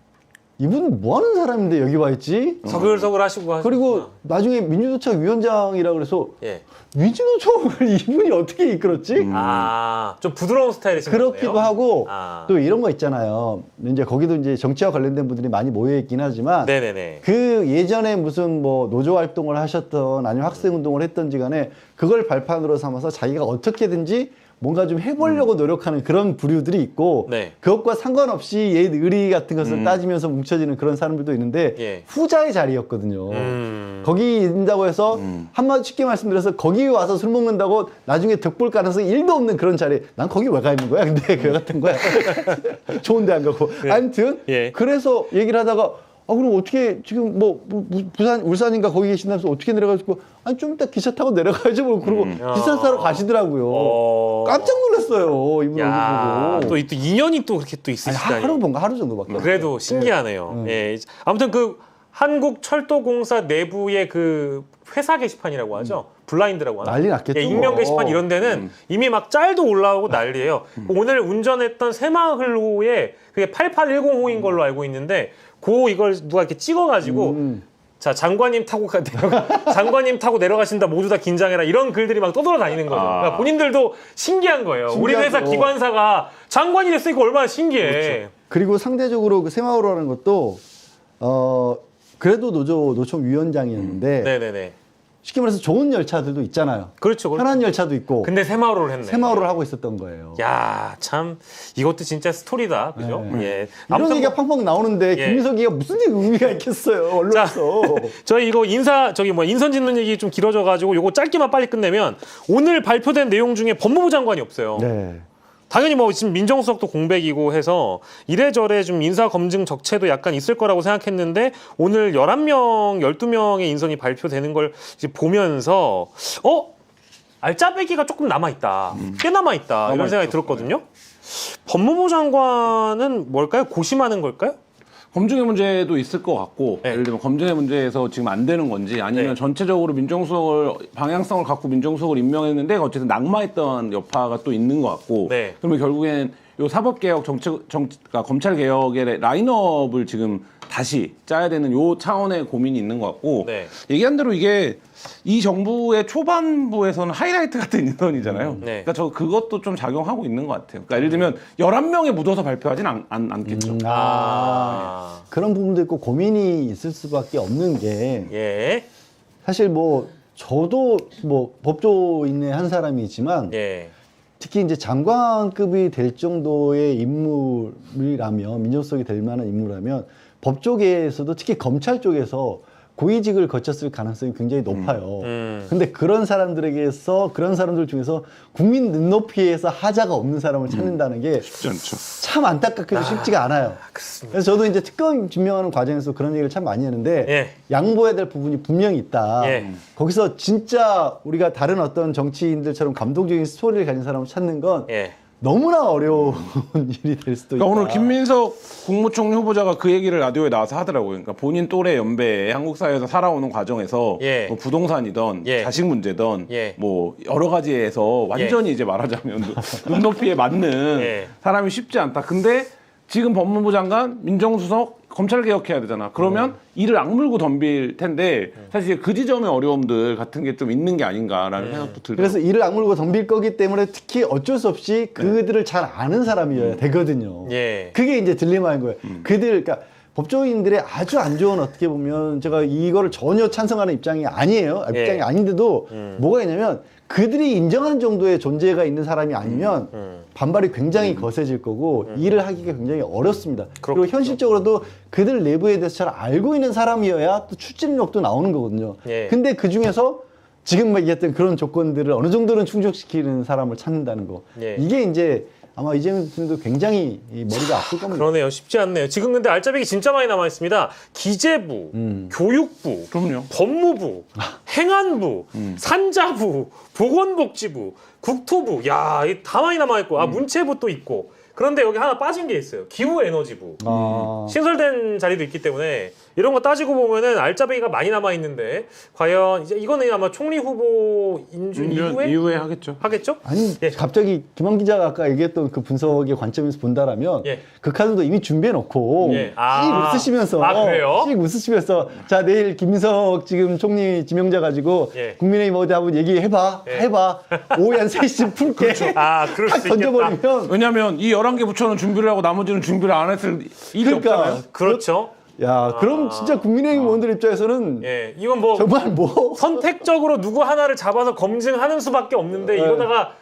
이분 뭐 하는 사람인데 여기 와 있지? 서글서글 하시고 그리고 나중에 민주노총 위원장이라 그래서 예. 민주노총을 이분이 어떻게 이끌었지? 좀 부드러운 스타일이신 그렇기도 거네요. 하고 또 이런 거 있잖아요. 이제 거기도 이제 정치와 관련된 분들이 많이 모여 있긴 하지만 네네네. 그 예전에 무슨 뭐 노조 활동을 하셨던 아니면 학생 운동을 했던지 간에 그걸 발판으로 삼아서 자기가 어떻게든지 뭔가 좀 해보려고 노력하는 그런 부류들이 있고 네. 그것과 상관없이 옛 의리 같은 것을 따지면서 뭉쳐지는 그런 사람들도 있는데 예. 후자의 자리였거든요. 거기 있는다고 해서 한마디 쉽게 말씀드려서 거기 와서 술 먹는다고 나중에 득볼 가능성이 1도 없는 그런 자리. 난 거기 왜 가 있는 거야? 근데 그 같은 거야. 좋은데 안 가고. 아무튼 예. 그래서 얘기를 하다가 그럼 어떻게 지금 뭐 부산 울산인가 거기 계신다면서 어떻게 내려가지고 아니 좀 이따 기차 타고 내려가야지 뭐 그러고 기차 타러 가시더라고요. 깜짝 놀랐어요 이분 얼굴 보고. 또 인연이 또 그렇게 또 있으시다니. 하루 정도밖에. 그래도 신기하네요. 예. 아무튼 그 한국철도공사 내부의 그 회사 게시판이라고 하죠. 블라인드라고 하죠. 난리 났겠죠. 예, 익명 게시판 이런 데는 이미 막 짤도 올라오고 난리예요. 오늘 운전했던 새마을호에 그게 8810호인 걸로 알고 있는데 이걸 누가 이렇게 찍어가지고 자 장관님 타고 장관님 타고 내려가신다 모두 다 긴장해라 이런 글들이 막 떠돌아다니는 거죠. 그러니까 본인들도 신기한 거예요. 우리 회사 기관사가 장관이 됐으니까 얼마나 신기해. 그렇죠. 그리고 상대적으로 그 새마을호라는 것도 그래도 노총 위원장이었는데 네네네. 쉽게 말해서 좋은 열차들도 있잖아요. 그렇죠. 편한 열차도 있고. 근데 새마을호를 했네. 새마을호를 하고 있었던 거예요. 야, 참 이것도 진짜 스토리다, 그죠? 예. 이런 얘기가 팡팡 나오는데 예. 김민석이가 무슨 의미가 있겠어요, 언론에서. 저희 이거 인선 짓는 얘기 좀 길어져가지고 요거 짧게만 빨리 끝내면 오늘 발표된 내용 중에 법무부 장관이 없어요. 네. 당연히 뭐 지금 민정수석도 공백이고 해서 이래저래 좀 인사 검증 적체도 약간 있을 거라고 생각했는데 오늘 11명, 12명의 인선이 발표되는 걸 이제 보면서 알짜배기가 조금 남아있다. 꽤 남아있다. 이런 생각이 들었거든요. 법무부 장관은 뭘까요? 고심하는 걸까요? 검증의 문제도 있을 것 같고 네. 예를 들면 검증의 문제에서 지금 안 되는 건지 아니면 네. 전체적으로 민정수석을 방향성을 갖고 민정수석을 임명했는데 어쨌든 낙마했던 여파가 또 있는 것 같고 네. 그러면 결국엔 요 사법개혁 그러니까 검찰개혁의 라인업을 지금 다시 짜야 되는 요 차원의 고민이 있는 것 같고 네. 얘기한 대로 이게 이 정부의 초반부에서는 하이라이트 같은 인선이잖아요. 네. 그러니까 그것도 좀 작용하고 있는 것 같아요. 그러니까 예를 들면 11명에 묻어서 발표하진 않겠죠. 그런 부분도 있고 고민이 있을 수밖에 없는 게 예. 사실 뭐 저도 뭐 법조인의 한 사람이지만 예. 특히 이제 장관급이 될 정도의 인물이라면 민정수석이 될 만한 인물이라면 법조계에서도 특히 검찰 쪽에서 고위직을 거쳤을 가능성이 굉장히 높아요. 근데 그런 사람들 중에서 국민 눈높이에서 하자가 없는 사람을 찾는다는 게 쉽지 않죠. 참 안타깝게도 쉽지가 않아요. 그렇습니다. 그래서 저도 이제 특검 증명하는 과정에서 그런 얘기를 참 많이 했는데 예. 양보해야 될 부분이 분명히 있다. 예. 거기서 진짜 우리가 다른 어떤 정치인들처럼 감동적인 스토리를 가진 사람을 찾는 건 예. 너무나 어려운 일이 될 수도 있다. 그러니까 오늘 김민석 국무총리 후보자가 그 얘기를 라디오에 나와서 하더라고요. 그러니까 본인 또래 연배에 한국 사회에서 살아오는 과정에서 예. 뭐 부동산이든 예. 자식 문제든 예. 뭐 여러 가지에서 완전히 이제 말하자면 눈높이에 맞는 예. 사람이 쉽지 않다. 근데 지금 법무부 장관, 민정수석, 검찰 개혁해야 되잖아. 그러면 이를 악물고 덤빌 텐데 사실 그 지점의 어려움들 같은 게 좀 있는 게 아닌가라는 생각도 들더라고요. 그래서 이를 악물고 덤빌 거기 때문에 특히 어쩔 수 없이 그들을 잘 아는 사람이어야 되거든요. 예. 그게 이제 딜레마인 거예요. 그러니까 법조인들의 아주 안 좋은 어떻게 보면 제가 이거를 전혀 찬성하는 입장이 아니에요. 입장이 아닌데도 뭐가 있냐면 그들이 인정하는 정도의 존재가 있는 사람이 아니면 반발이 굉장히 거세질 거고 일을 하기가 굉장히 어렵습니다. 그리고 그렇겠죠. 현실적으로도 그들 내부에 대해서 잘 알고 있는 사람이어야 또 추진력도 나오는 거거든요. 예. 근데 그 중에서 지금 얘기했던 그런 조건들을 어느 정도는 충족시키는 사람을 찾는다는 거. 예. 이게 이제 아마 이재명 대통령도 굉장히 이 머리가 아플 겁니다. 그러네요. 쉽지 않네요. 지금 근데 알짜배기 진짜 많이 남아 있습니다. 기재부, 교육부, 그럼요. 법무부, 행안부, 산자부, 보건복지부, 국토부. 야, 이 다 많이 남아 있고, 문체부 또 있고. 그런데 여기 하나 빠진 게 있어요. 기후에너지부. 신설된 자리도 있기 때문에 이런 거 따지고 보면은 알짜배기가 많이 남아 있는데 과연 이제 이거는 아마 총리 후보 인준 이후에 하겠죠. 하겠죠? 아니 예. 갑자기 김한 기자가 아까 얘기했던 그 분석의 관점에서 본다라면 예. 그 카드도 이미 준비해 놓고 예. 씩 웃으시면서 그래요? 씩 웃으시면서 자 내일 김민석 지금 총리 지명자 가지고 예. 국민의힘 어디 한번 얘기해봐 해봐 오후 한 3시쯤 풀게 그럴 딱 수 있겠다. 던져버리면 왜냐면 이 11개 부처는 준비를 하고 나머지는 준비를 안 했을 일이 없잖아요. 그렇죠. 야 그럼 진짜 국민의힘 의원들 입장에서는 예, 이건 뭐 정말 뭐 선택적으로 누구 하나를 잡아서 검증하는 수밖에 없는데 이러다가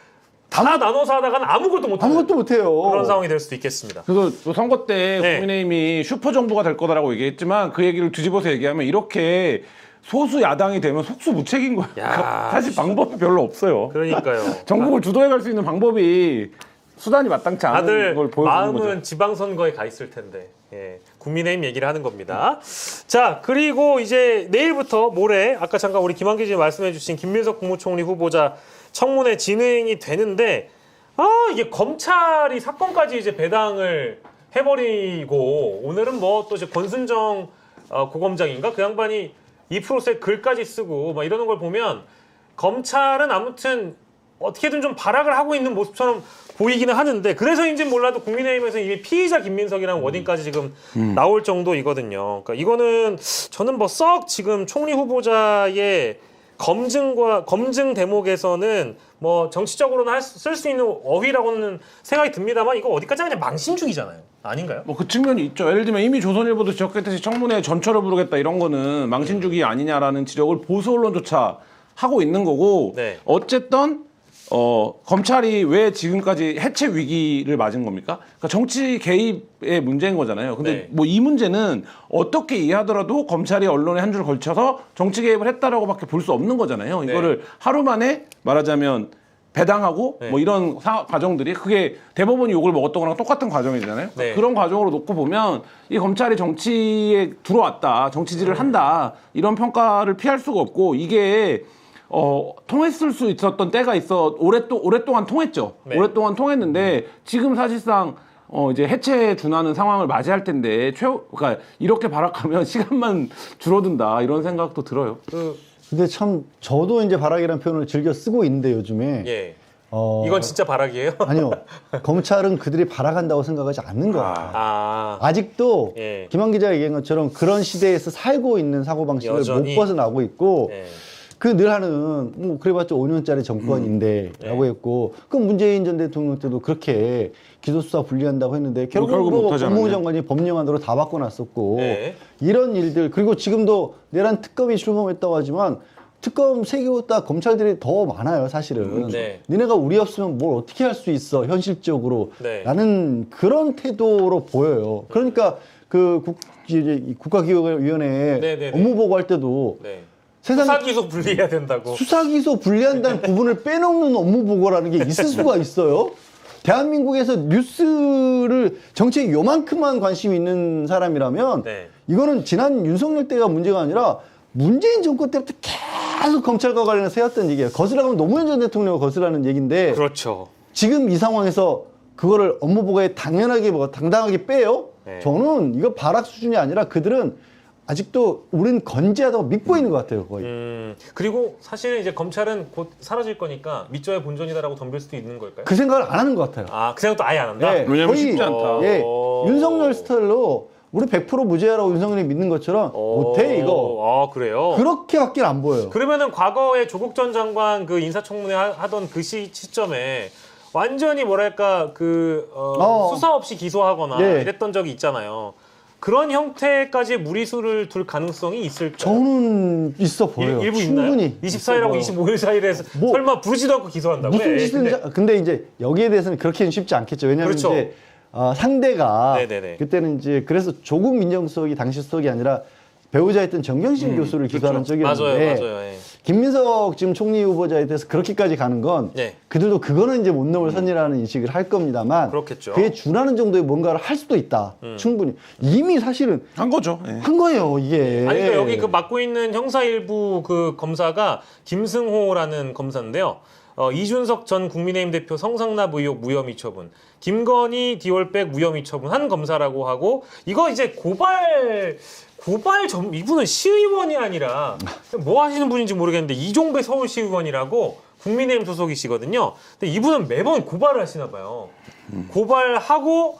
다 나눠서 하다가는 아무것도 못하는 아무것도 못해요. 그런 상황이 될 수도 있겠습니다. 그래서 또 선거 때 네. 국민의힘이 슈퍼 정부가 될 거다라고 얘기했지만 그 얘기를 뒤집어서 얘기하면 이렇게 소수 야당이 되면 속수무책인 거예요. 야, 사실 방법이 별로 없어요. 그러니까요. 전국을 주도해 갈 수 있는 방법이 수단이 마땅치 않은 다들 걸 보여주는 마음은 거죠. 지방선거에 가 있을 텐데 예, 국민의힘 얘기를 하는 겁니다. 자, 그리고 이제 내일부터 모레 아까 잠깐 우리 김한 기자님 말씀해주신 김민석 국무총리 후보자 청문회 진행이 되는데 이게 검찰이 사건까지 이제 배당을 해버리고 오늘은 뭐 또 이제 권순정 고검장인가 그 양반이 이 프로세 글까지 쓰고 막 이러는 걸 보면 검찰은 아무튼 어떻게든 좀 발악을 하고 있는 모습처럼 보이기는 하는데 그래서인지는 몰라도 국민의힘에서 이미 피의자 김민석이라는 워딩까지 지금 나올 정도이거든요. 그러니까 이거는 저는 뭐 썩 지금 총리 후보자의 검증 대목에서는 뭐 정치적으로는 쓸 수 있는 어휘라고는 생각이 듭니다만 이거 어디까지 그냥 망신주기잖아요. 아닌가요? 뭐 그 측면이 있죠. 예를 들면 이미 조선일보도 지적했듯이 청문회 전철을 부르겠다 이런 거는 망신주기 아니냐라는 지적을 보수 언론조차 하고 있는 거고 네. 어쨌든 검찰이 왜 지금까지 해체 위기를 맞은 겁니까? 그러니까 정치 개입의 문제인 거잖아요. 근데 네. 뭐 이 문제는 어떻게 이해하더라도 검찰이 언론에 한 줄 걸쳐서 정치 개입을 했다라고밖에 볼 수 없는 거잖아요. 네. 이거를 하루 만에 말하자면 배당하고 네. 뭐 이런 과정들이 그게 대법원이 욕을 먹었던 거랑 똑같은 과정이잖아요. 네. 그런 과정으로 놓고 보면 이 검찰이 정치에 들어왔다, 정치질을 한다 이런 평가를 피할 수가 없고 이게 통했을 수 있었던 때가 있어 오랫동안 통했죠. 네. 오랫동안 통했는데 지금 사실상 이제 해체에 준하는 상황을 맞이할 텐데 그러니까 이렇게 발악하면 시간만 줄어든다 이런 생각도 들어요. 근데 참 저도 이제 발악이라는 표현을 즐겨 쓰고 있는데 요즘에 예. 이건 진짜 발악이에요? 아니요. 검찰은 그들이 발악한다고 생각하지 않는 것 같아요. 아직도 예. 김한 기자가 얘기한 것처럼 그런 시대에서 살고 있는 사고방식을 여전히. 못 벗어나고 있고 예. 그 늘 하는 뭐 그래봤자 5년짜리 정권인데 라고 했고 그럼 문재인 전 대통령 때도 그렇게 기소수사 분리한다고 했는데 결국 결국 못하지 법무부 않았냐? 장관이 법령안으로 다 바꿔놨었고 네. 이런 일들 그리고 지금도 내란 특검이 출범했다고 하지만 특검 3개보다 검찰들이 더 많아요 사실은. 네. 니네가 우리 없으면 뭘 어떻게 할 수 있어 현실적으로 네. 라는 그런 태도로 보여요. 그러니까 그 국가기획위원회 네, 네, 네. 업무 보고할 때도 네. 세상 수사기소 분리해야 된다고. 수사기소 분리한다는 부분을 빼놓는 업무 보고라는 게 있을 수가 있어요. 대한민국에서 뉴스를 정치에 요만큼만 관심이 있는 사람이라면 네. 이거는 지난 윤석열 때가 문제가 아니라 문재인 정권 때부터 계속 검찰과 관련해서 해왔던 얘기예요. 거슬러가면 노무현 전 대통령을 거슬라는 얘기인데 그렇죠. 지금 이 상황에서 그거를 업무 보고에 당연하게 당당하게 빼요? 네. 저는 이거 발악 수준이 아니라 그들은 아직도 우린 건재하다고 믿고 있는 것 같아요, 거의. 그리고 사실은 이제 검찰은 곧 사라질 거니까 밑져야 본전이다라고 덤빌 수도 있는 걸까요? 그 생각을 안 하는 것 같아요. 그 생각도 아예 안 한다? 네, 왜냐면 거의, 쉽지 않다. 예, 윤석열 스타일로 우리 100% 무죄라고 윤석열이 믿는 것처럼 못해 이거. 그래요? 그렇게밖에 안 보여요. 그러면은 과거에 조국 전 장관 그 인사청문회 하던 그 시점에 완전히 뭐랄까 수사 없이 기소하거나 예. 이랬던 적이 있잖아요. 그런 형태까지의 무리수를 둘 가능성이 있을까요? 저는 있어 보여요. 일부 충분히 있나요? 24일하고 25일 사이에 뭐, 설마 부르지도 않고 기소한다고요? 무슨 짓을 근데 이제 여기에 대해서는 그렇게는 쉽지 않겠죠. 왜냐하면 그렇죠. 이제 상대가 네네네. 그때는 이제 그래서 조국 민정수석이 당시 수석이 아니라 배우자였던 정경심 교수를 기소하는 쪽이었는데 맞아요. 예. 김민석 지금 총리 후보자에 대해서 그렇게까지 가는 건 네. 그들도 그거는 이제 못 넘을 선이라는 인식을 할 겁니다만 그렇겠죠. 그에 준하는 정도의 뭔가를 할 수도 있다. 충분히 이미 사실은 한 거죠. 예. 한 거예요 이게. 아니 그러니까 여기 그 맡고 있는 형사 일부 그 검사가 김승호라는 검사인데요. 이준석 전 국민의힘 대표 성상납 의혹 무혐의 처분, 김건희 디올백 무혐의 처분 한 검사라고 하고 이거 이제 고발 이분은 시의원이 아니라 뭐 하시는 분인지 모르겠는데 이종배 서울시의원이라고 국민의힘 소속이시거든요. 근데 이분은 매번 고발을 하시나 봐요. 고발하고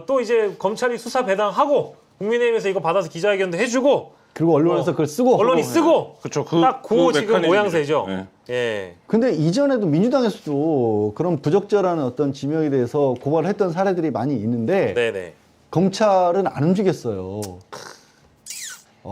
또 이제 검찰이 수사 배당하고 국민의힘에서 이거 받아서 기자회견도 해주고 그리고 언론에서 그걸 쓰고 언론이 쓰고 그렇죠. 딱 그 지금 메커니즘이죠. 모양새죠. 예. 예. 근데 이전에도 민주당에서도 그런 부적절한 어떤 지명에 대해서 고발을 했던 사례들이 많이 있는데 네네. 검찰은 안 움직였어요.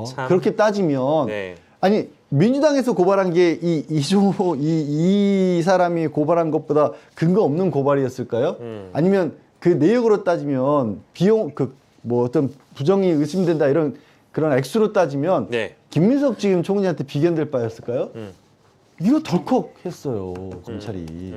참. 그렇게 따지면 네. 아니 민주당에서 고발한 게 이 사람이 고발한 것보다 근거 없는 고발이었을까요? 아니면 그 내역으로 따지면 비용 뭐 어떤 부정이 의심된다 이런 그런 액수로 따지면 네. 김민석 지금 총리한테 비견될 바였을까요? 이거 덜컥 했어요 검찰이.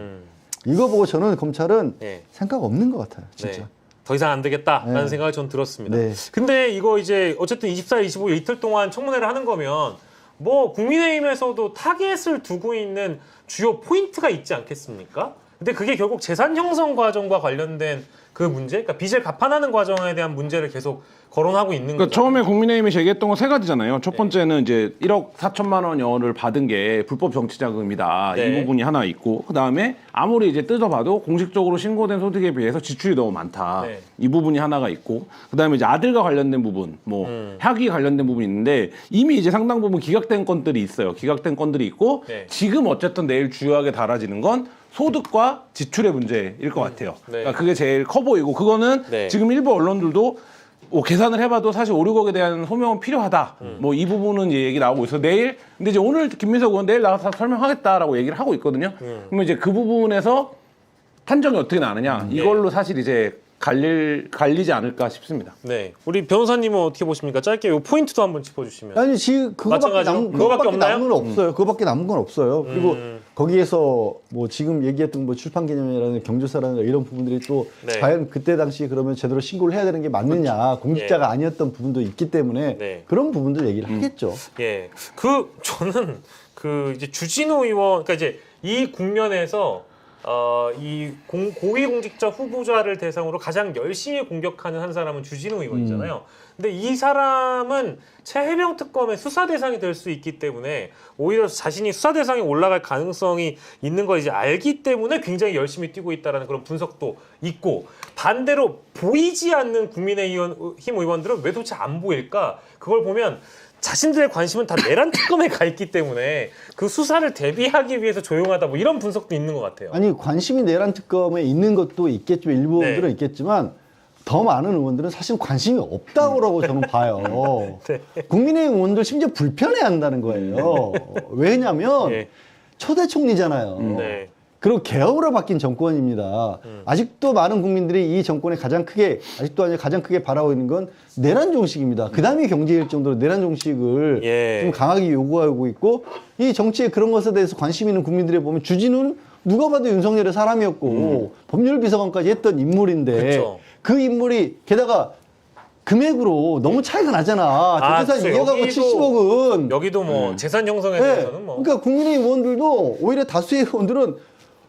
이거 보고 저는 검찰은 네. 생각 없는 것 같아요 진짜. 네. 더 이상 안 되겠다라는 네. 생각을 전 들었습니다. 네. 근데 이거 이제 어쨌든 24일, 25일 이틀 동안 청문회를 하는 거면 뭐 국민의힘에서도 타겟을 두고 있는 주요 포인트가 있지 않겠습니까? 근데 그게 결국 재산 형성 과정과 관련된 그 문제, 그러니까 빚을 갚아나는 과정에 대한 문제를 계속 거론하고 있는 그러니까 거죠. 처음에 국민의힘이 제기했던 건 세 가지잖아요. 첫 번째는 이제 1억 4천만 원을 받은 게 불법 정치 자금이다. 네. 이 부분이 하나 있고, 그 다음에 아무리 이제 뜯어봐도 공식적으로 신고된 소득에 비해서 지출이 너무 많다. 네. 이 부분이 하나가 있고, 그 다음에 이제 아들과 관련된 부분, 뭐 학위 관련된 부분이 있는데 이미 이제 상당 부분 기각된 건들이 있어요. 기각된 건들이 있고, 네. 지금 어쨌든 내일 주요하게 달아지는 건 소득과 지출의 문제일 것 같아요. 네. 그러니까 그게 제일 커 보이고, 그거는 네. 지금 일부 언론들도 계산을 해봐도 사실 5, 6억에 대한 소명은 필요하다. 뭐 이 부분은 이제 얘기 나오고 있어. 내일, 근데 이제 오늘 김민석 의원 내일 나가서 설명하겠다라고 얘기를 하고 있거든요. 그러면 이제 그 부분에서 판정이 어떻게 나느냐. 이걸로 사실 이제 갈리지 않을까 싶습니다. 네, 우리 변호사님은 어떻게 보십니까? 짧게 이 포인트도 한번 짚어주시면. 아니 지금 마찬가지로? 그거밖에 그거밖에 없나요? 남은 건 없어요. 그거밖에 남은 건 없어요. 그리고 거기에서 뭐 지금 얘기했던 뭐 출판 개념이라는 경조사라는 이런 부분들이 또 네. 과연 그때 당시 그러면 제대로 신고를 해야 되는 게 맞느냐 공직자가 아니었던 부분도 있기 때문에 네. 그런 부분들 얘기를 하겠죠. 예, 저는 이제 주진우 의원, 그러니까 이제 이 국면에서 이 고위공직자 후보자를 대상으로 가장 열심히 공격하는 한 사람은 주진우 의원이잖아요. 근데 이 사람은 최혜병 특검의 수사 대상이 될 수 있기 때문에 오히려 자신이 수사 대상에 올라갈 가능성이 있는 걸 이제 알기 때문에 굉장히 열심히 뛰고 있다라는 그런 분석도 있고, 반대로 보이지 않는 국민의힘 의원들은 왜 도대체 안 보일까? 그걸 보면 자신들의 관심은 다 내란 특검에 가 있기 때문에 그 수사를 대비하기 위해서 조용하다, 뭐 이런 분석도 있는 것 같아요. 아니 관심이 내란 특검에 있는 것도 있겠지만 일부 의원들은 네. 있겠지만 더 많은 의원들은 사실 관심이 없다고 저는 봐요. 네. 국민의힘 의원들 심지어 불편해한다는 거예요. 왜냐하면 네. 초대 총리잖아요. 네. 그리고 개혁으로 바뀐 정권입니다. 아직도 많은 국민들이 이 정권에 가장 크게 바라고 있는 건 내란 종식입니다. 그 다음에 경제일 정도로 내란 종식을 예. 좀 강하게 요구하고 있고, 이 정치의 그런 것에 대해서 관심 있는 국민들이 보면 주진우는 누가 봐도 윤석열의 사람이었고 법률비서관까지 했던 인물인데 그쵸. 그 인물이 게다가 금액으로 너무 차이가 나잖아. 재산 그쵸. 2억하고 여기도- 70억은. 여기도 뭐 재산 형성에 네. 대해서는 뭐 그러니까 국민의힘 의원들도 오히려 다수의 의원들은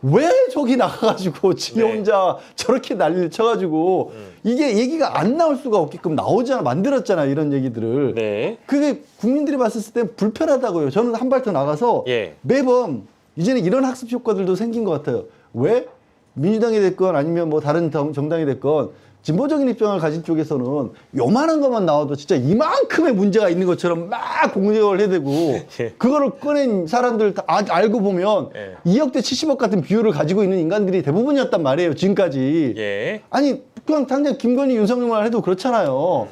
왜 저기 나가가지고 지 네. 혼자 저렇게 난리를 쳐가지고 이게 얘기가 안 나올 수가 없게끔 나오잖아, 만들었잖아, 이런 얘기들을. 네. 그게 국민들이 봤을 때 불편하다고요. 저는 한 발 더 나가서 예. 매번 이제는 이런 학습 효과들도 생긴 것 같아요. 왜? 민주당이 됐건 아니면 뭐 다른 정당이 됐건 진보적인 입장을 가진 쪽에서는 요만한 것만 나와도 진짜 이만큼의 문제가 있는 것처럼 막 공격을 해대고 예. 그거를 꺼낸 사람들 다 알고 보면 예. 2억 대 70억 같은 비율을 가지고 있는 인간들이 대부분이었단 말이에요, 지금까지. 예. 아니 그냥 당장 김건희 윤석열만 해도 그렇잖아요.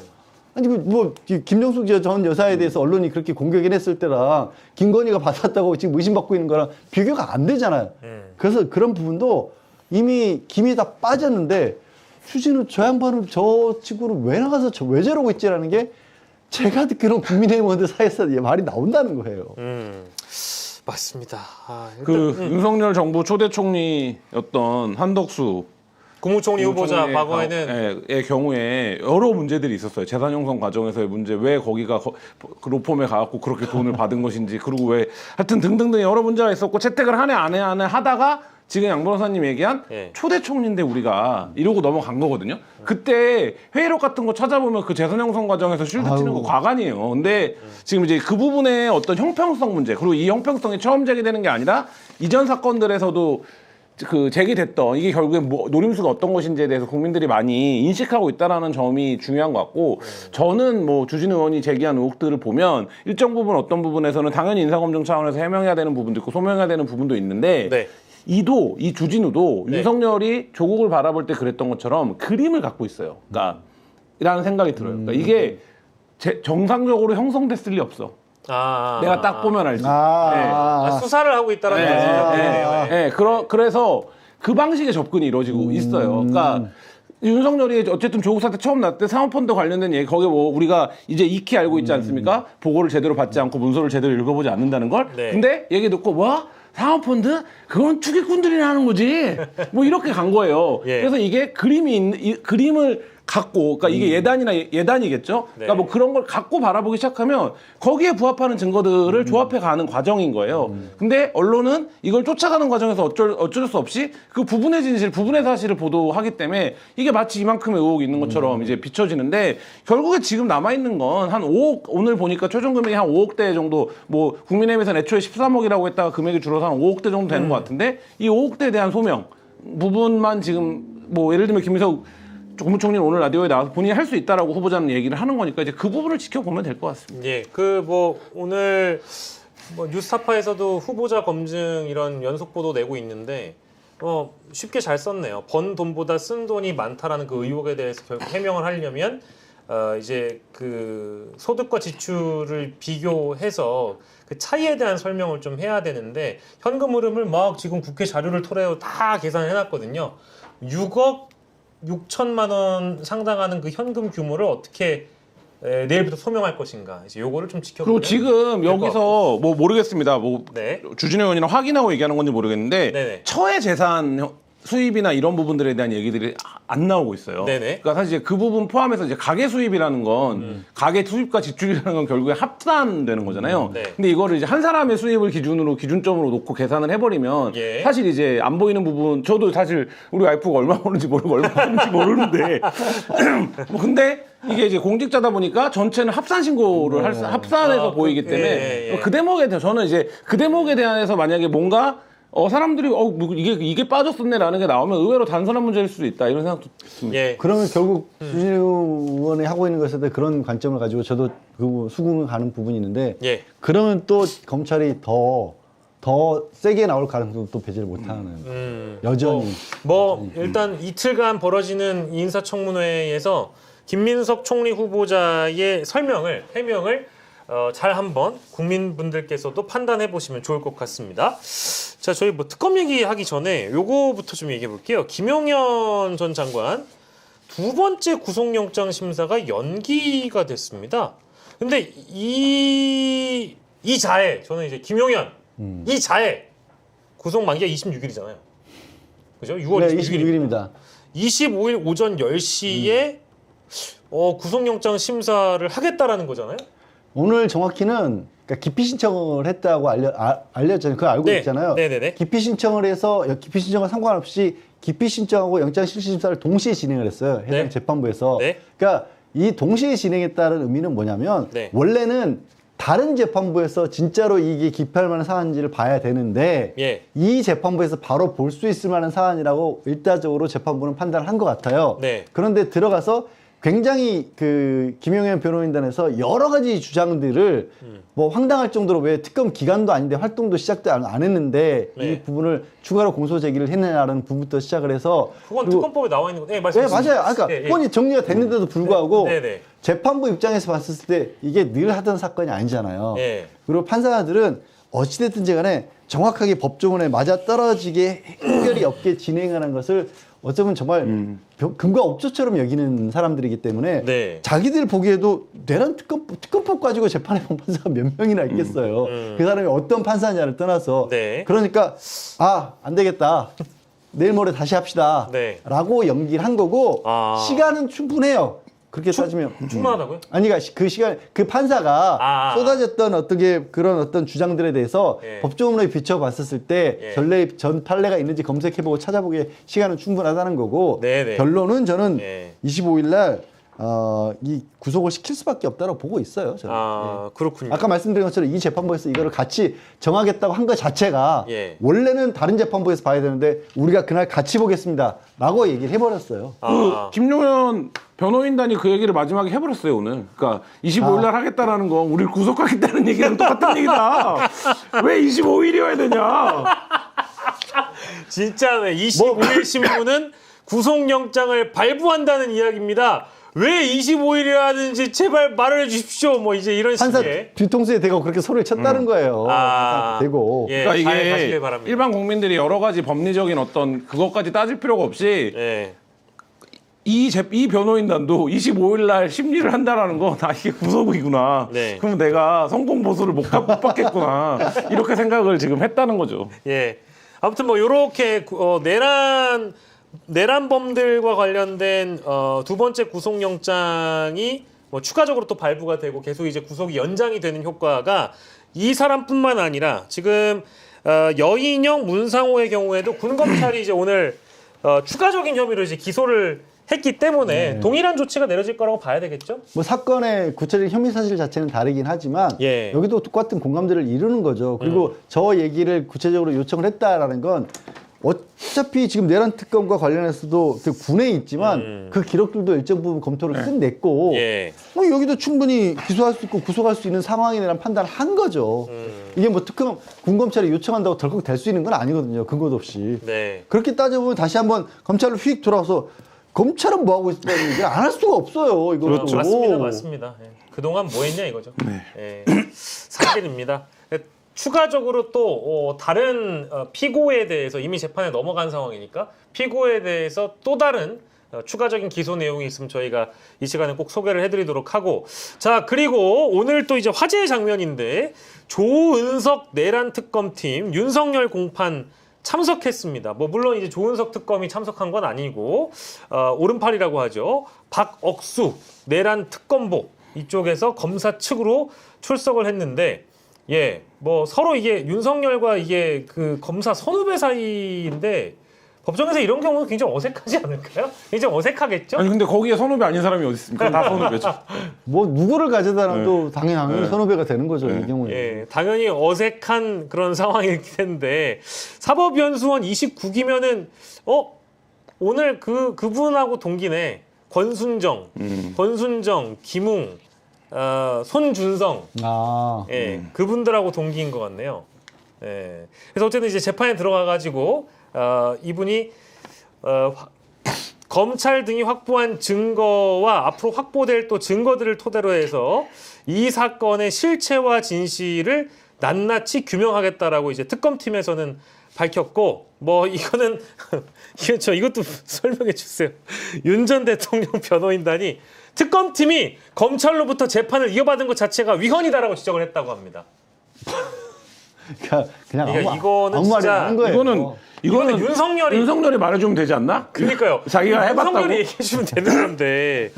아니 뭐 김정숙 전 여사에 대해서 언론이 그렇게 공격을 했을 때랑 김건희가 받았다고 지금 의심받고 있는 거랑 비교가 안 되잖아요. 그래서 그런 부분도 이미 김이 다 빠졌는데 추진우 저 양반은 저 친구를 왜 나가서 왜 저러고 있지라는 게 제가 듣기로는 국민의힘 의원들 사이에서 말이 나온다는 거예요. 맞습니다. 윤석열 정부 초대 총리였던 한덕수 국무총리 후보자 총리의 과거에는 의 경우에 여러 문제들이 있었어요. 재산 형성 과정에서의 문제, 왜 거기가 그 로펌에 가갖고 그렇게 돈을 받은 것인지, 그리고 왜 하여튼 등등등 여러 문제가 있었고 채택을 하네 안 해 하다가 지금 양 변호사님 얘기한 초대 총리인데 우리가 이러고 넘어간 거거든요. 그때 회의록 같은 거 찾아보면 그 재산 형성 과정에서 쉴드 치는 거 과간이에요. 근데 지금 이제 그 부분의 어떤 형평성 문제, 그리고 이 형평성이 처음 제기되는 게 아니라 이전 사건들에서도 그 제기됐던 이게 결국에 뭐 노림수가 어떤 것인지에 대해서 국민들이 많이 인식하고 있다라는 점이 중요한 것 같고, 저는 뭐 주진우 의원이 제기한 의혹들을 보면 일정 부분 어떤 부분에서는 당연히 인사검증 차원에서 해명해야 되는 부분도 있고 소명해야 되는 부분도 있는데 이 주진우도 윤석열이 조국을 바라볼 때 그랬던 것처럼 그림을 갖고 있어요. 그러니까 라는 생각이 들어요. 그러니까 이게 정상적으로 형성됐을 리 없어. 내가 딱 보면 알지. 수사를 하고 있다라는 얘기죠. 그래서 그 방식의 접근이 이루어지고 있어요. 그러니까 윤석열이 어쨌든 조국 사태 처음 났을 때 사모펀드 관련된 얘기, 거기에 뭐 우리가 이제 익히 알고 있지 않습니까? 보고를 제대로 받지 않고 문서를 제대로 읽어보지 않는다는 걸. 근데 얘기 듣고 뭐? 사모펀드? 그건 투기꾼들이나 하는 거지. 뭐 이렇게 간 거예요. 그래서 이게 그림을 갖고, 그러니까 이게 예단이겠죠. 그러니까 뭐 그런 걸 갖고 바라보기 시작하면 거기에 부합하는 증거들을 조합해 가는 과정인 거예요. 근데 언론은 이걸 쫓아가는 과정에서 어쩔 수 없이 그 부분의 진실, 부분의 사실을 보도하기 때문에 이게 마치 이만큼의 의혹이 있는 것처럼 이제 비춰지는데, 결국에 지금 남아있는 건 한 5억, 오늘 보니까 최종 금액이 한 5억대 정도, 뭐 국민의힘에서는 애초에 13억이라고 했다가 금액이 줄어서 한 5억대 정도 되는 것 같은데, 이 5억대에 대한 소명 부분만 지금 뭐 예를 들면 김민석 국무총리는 오늘 라디오에 나와서 본인이 할 수 있다라고 후보자는 얘기를 하는 거니까 이제 그 부분을 지켜보면 될 것 같습니다. 뭐 오늘 뭐 뉴스타파에서도 후보자 검증 이런 연속 보도 내고 있는데 쉽게 잘 썼네요. 번 돈보다 쓴 돈이 많다라는 그 의혹에 대해서 결국 해명을 하려면 이제 그 소득과 지출을 비교해서 그 차이에 대한 설명을 좀 해야 되는데, 현금 흐름을 막 지금 국회 자료를 토대로 다 계산을 해놨거든요. 6억 6천만 원 상당하는 그 현금 규모를 어떻게 내일부터 소명할 것인가, 이제 요거를 좀 지켜보면. 그리고 지금 여기서 뭐 모르겠습니다. 뭐 주진우 의원이랑 확인하고 얘기하는 건지 모르겠는데 처의 재산 수입이나 이런 부분들에 대한 얘기들이 안 나오고 있어요. 그러니까 사실 그 부분 포함해서 이제 가계 수입이라는 건 가계 수입과 지출이라는 건 결국에 합산되는 거잖아요. 근데 이거를 이제 한 사람의 수입을 기준점으로 놓고 계산을 해버리면 사실 이제 안 보이는 부분, 저도 사실 우리 와이프가 얼마 버는지 모르고 얼마 버는지 모르는데 뭐 근데 이게 이제 공직자다 보니까 전체는 합산 신고를 합산해서 보이기 때문에 그 대목에 대해서 저는 이제 그 대목에 대해서 만약에 뭔가 사람들이 뭐 이게 빠졌었네라는 게 나오면 의외로 단순한 문제일 수도 있다, 이런 생각도 듭니다. 그러면 결국 주진우 의원이 하고 있는 것에 대해 그런 관점을 가지고 저도 그 수긍을 가는 부분이 있는데, 그러면 또 검찰이 더 세게 나올 가능성도 또 배제를 못하는 여전히. 일단 이틀간 벌어지는 인사청문회에서 김민석 총리 후보자의 해명을 잘 한번 국민분들께서도 판단해 보시면 좋을 것 같습니다. 자, 저희 뭐 특검 얘기하기 전에 요거부터 좀 얘기해 볼게요. 김용현 전 장관 두 번째 구속영장 심사가 연기가 됐습니다. 근데 이 자해, 저는 이제 김용현 이 자해 구속 만기가 26일이잖아요. 그죠? 6월 26일입니다. 25일 오전 10시에 구속영장 심사를 하겠다라는 거잖아요. 오늘 정확히는 그러니까 기피 신청을 했다고 알렸잖아요. 그거 알고 있잖아요. 기피 신청을 해서 기피 신청과 상관없이 기피 신청하고 영장 실시 심사를 동시에 진행을 했어요. 해당 재판부에서. 그러니까 이 동시에 진행했다는 의미는 뭐냐면 원래는 다른 재판부에서 진짜로 이게 기피할 만한 사안인지를 봐야 되는데 이 재판부에서 바로 볼 수 있을 만한 사안이라고 일차적으로 재판부는 판단을 한 것 같아요. 그런데 들어가서 굉장히 그 김용현 변호인단에서 여러 가지 주장들을 뭐 황당할 정도로 왜 특검 기간도 아닌데 활동도 시작도 안 했는데 네. 이 부분을 추가로 공소 제기를 했느냐라는 부분부터 시작을 해서 그건 그리고 특검법에 나와 있는 거. 네, 네, 말씀해 주세요. 맞아요. 아까 예, 예. 뻔히 정리가 됐는데도 불구하고 네, 네. 재판부 입장에서 봤을 때 이게 늘 하던 사건이 아니잖아요. 예. 그리고 판사들은 어찌됐든지 간에 정확하게 법조문에 맞아떨어지게 해결이 없게 진행하는 것을 어쩌면 정말 금과 옥조처럼 여기는 사람들이기 때문에 네. 자기들 보기에도 내란 특검법 가지고 재판해본 판사가 몇 명이나 있겠어요. 그 사람이 어떤 판사냐를 떠나서 네. 그러니까 안 되겠다. 내일 모레 다시 합시다. 네. 라고 연기를 한 거고 시간은 충분해요. 그렇게 따지면 충분하다고요? 아니, 그러니까 그 시간 그 판사가 쏟아졌던 그런 어떤 주장들에 대해서 예. 법조문에 비춰봤었을 때 예. 전 판례가 있는지 검색해보고 찾아보기에 시간은 충분하다는 거고 네네. 결론은 저는 예. 25일 날 이 구속을 시킬 수밖에 없다고 보고 있어요. 저는. 그렇군요. 아까 말씀드린 것처럼 이 재판부에서 이거를 같이 정하겠다고 한 것 자체가 예. 원래는 다른 재판부에서 봐야 되는데 우리가 그날 같이 보겠습니다라고 얘기를 해버렸어요. 김용현 변호인단이 그 얘기를 마지막에 해버렸어요 오늘. 그러니까 25일 날 하겠다라는 건 우리를 구속하겠다는 얘기랑 똑같은 얘기다. 왜 25일이어야 되냐? 진짜네. 25일 신문은 구속영장을 발부한다는 이야기입니다. 왜 25일이라는지 제발 말을 해주십시오. 뭐 이제 이런 판사 식의. 뒤통수에 대고 그렇게 소리를 쳤다는 거예요. 대고. 예, 그러니까 잘 이게 가시길 바랍니다. 일반 국민들이 여러 가지 법리적인 어떤 그것까지 따질 필요가 없이 예. 이 변호인단도 25일 날 심리를 한다라는 건 이게 구속이구나. 네. 그럼 내가 성공 보수를 못 받겠구나. 이렇게 생각을 지금 했다는 거죠. 예. 아무튼 뭐 요렇게 내란범들과 관련된 두 번째 구속영장이 뭐 추가적으로 또 발부가 되고 계속 이제 구속이 연장이 되는 효과가 이 사람뿐만 아니라 지금 여인영, 문상호의 경우에도 군검찰이 이제 오늘 추가적인 혐의로 이제 기소를 했기 때문에 동일한 조치가 내려질 거라고 봐야 되겠죠? 뭐 사건의 구체적인 혐의 사실 자체는 다르긴 하지만 예. 여기도 똑같은 공감대를 이루는 거죠. 그리고 저 얘기를 구체적으로 요청을 했다라는 건 어차피 지금 내란 특검과 관련해서도 그 군에 있지만 그 기록들도 일정 부분 검토를 끝냈고 예. 뭐 여기도 충분히 기소할 수 있고 구속할 수 있는 상황이라는 판단을 한 거죠. 이게 뭐 특검 군검찰이 요청한다고 덜컥 될 수 있는 건 아니거든요. 근거도 없이. 네. 그렇게 따져보면 다시 한번 검찰로 휙 돌아와서 검찰은 뭐 하고 있었다는 얘기를 안 할 수가 없어요. 이거 그렇죠. 맞습니다. 예. 그동안 뭐 했냐 이거죠. 예. 사실입니다. 추가적으로 또 다른 피고에 대해서 이미 재판에 넘어간 상황이니까 피고에 대해서 또 다른 추가적인 기소 내용이 있으면 저희가 이 시간에 꼭 소개를 해드리도록 하고, 자, 그리고 오늘 또 이제 화제의 장면인데 조은석 내란 특검팀 윤석열 공판 참석했습니다. 뭐 물론 이제 조은석 특검이 참석한 건 아니고 오른팔이라고 하죠. 박억수 내란 특검보 이쪽에서 검사 측으로 출석을 했는데, 예, 뭐 서로 이게 윤석열과 이게 그 검사 선후배 사이인데 법정에서 이런 경우는 굉장히 어색하지 않을까요? 굉장히 어색하겠죠? 아니 근데 거기에 선후배 아닌 사람이 어디 있습니까? 다 선후배죠. 뭐 누구를 가져다놔도 당연히 선후배가 되는 거죠. 이 경우에. 예, 당연히 어색한 그런 상황일 텐데 사법연수원 29기면은 오늘 그분하고 동기네. 권순정, 김웅, 손준성, 예, 그분들하고 동기인 것 같네요. 예, 그래서 어쨌든 이제 재판에 들어가가지고 이분이 검찰 등이 확보한 증거와 앞으로 확보될 또 증거들을 토대로 해서 이 사건의 실체와 진실을 낱낱이 규명하겠다라고 이제 특검팀에서는 밝혔고, 뭐 이거는 이것도 설명해 주세요. 윤 전 대통령 변호인단이 특검팀이 검찰로부터 재판을 이어받은 것 자체가 위헌이다라고 지적을 했다고 합니다. 그냥 이거는 아무 말이나 진짜 한 거예요. 이거는 윤석열이 말해주면 되지 않나? 그러니까요. 자기가 해봤다고. 윤석열이 얘기해주면 되는 건데.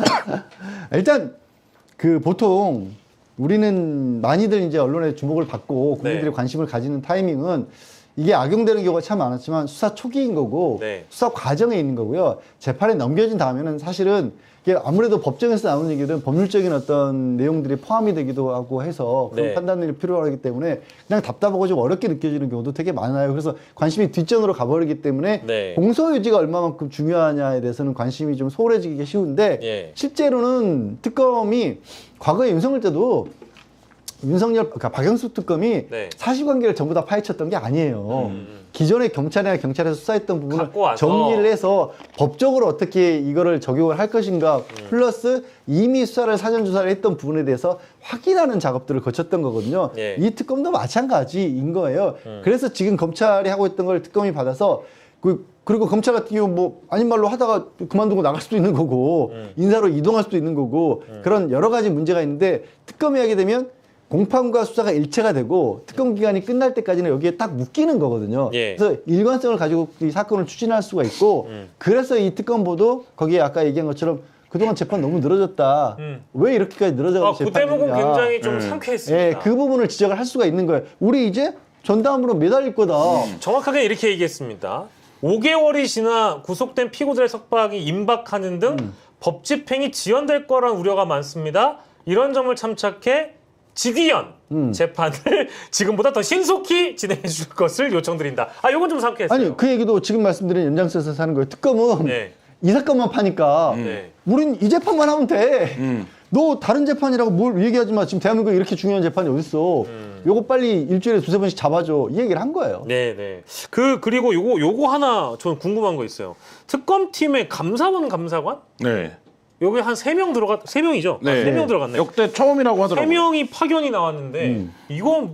일단 그 보통 우리는 많이들 이제 언론의 주목을 받고 국민들이 관심을 가지는 타이밍은 이게 악용되는 경우가 참 많았지만 수사 초기인 거고 네. 수사 과정에 있는 거고요. 재판에 넘겨진 다음에는 사실은 이게 아무래도 법정에서 나오는 얘기들은 법률적인 어떤 내용들이 포함이 되기도 하고 해서 그런 네. 판단이 필요하기 때문에 그냥 답답하고 좀 어렵게 느껴지는 경우도 되게 많아요. 그래서 관심이 뒷전으로 가버리기 때문에 네. 공소유지가 얼마만큼 중요하냐에 대해서는 관심이 좀 소홀해지기 쉬운데 예. 실제로는 특검이 과거에 윤석열 때도 그러니까 박영수 특검이 네. 사실관계를 전부 다 파헤쳤던 게 아니에요. 기존의 경찰이나 경찰에서 수사했던 부분을 갖고 와서. 정리를 해서 법적으로 어떻게 이거를 적용을 할 것인가 플러스 이미 수사를 사전 조사를 했던 부분에 대해서 확인하는 작업들을 거쳤던 거거든요. 예. 이 특검도 마찬가지인 거예요. 그래서 지금 검찰이 하고 있던 걸 특검이 받아서 그리고 검찰 같은 경우 뭐 아닌 말로 하다가 그만두고 나갈 수도 있는 거고 인사로 이동할 수도 있는 거고 그런 여러 가지 문제가 있는데 특검이 하게 되면 공판과 수사가 일체가 되고 특검 기간이 끝날 때까지는 여기에 딱 묶이는 거거든요. 예. 그래서 일관성을 가지고 이 사건을 추진할 수가 있고 그래서 이 특검보도 거기에 아까 얘기한 것처럼 그동안 재판 너무 늘어졌다. 왜 이렇게까지 늘어져가지고 그 대목은 재판이냐. 굉장히 좀 상쾌했습니다. 예, 그 부분을 지적을 할 수가 있는 거예요. 우리 이제 전담으로 매달릴 거다. 정확하게 이렇게 얘기했습니다. 5개월이 지나 구속된 피고들의 석방이 임박하는 등 법 집행이 지연될 거란 우려가 많습니다. 이런 점을 참작해 직위원 재판을 지금보다 더 신속히 진행해 줄 것을 요청드린다. 요건 좀 상쾌했어요. 아니 그 얘기도 지금 말씀드린 연장선에서 하는 거예요. 특검은 네. 이 사건만 파니까 네. 우린 이 재판만 하면 돼. 너 다른 재판이라고 뭘 얘기하지 마. 지금 대한민국에 이렇게 중요한 재판이 어딨어. 요거 빨리 일주일에 두세 번씩 잡아줘. 이 얘기를 한 거예요. 네. 그리고 요거 하나 저는 궁금한 거 있어요. 특검팀의 감사원 감사관? 네. 여기 한 3명 3명이죠? 네. 3명 들어갔네. 역대 처음이라고 하더라고요. 3명이 파견이 나왔는데 이거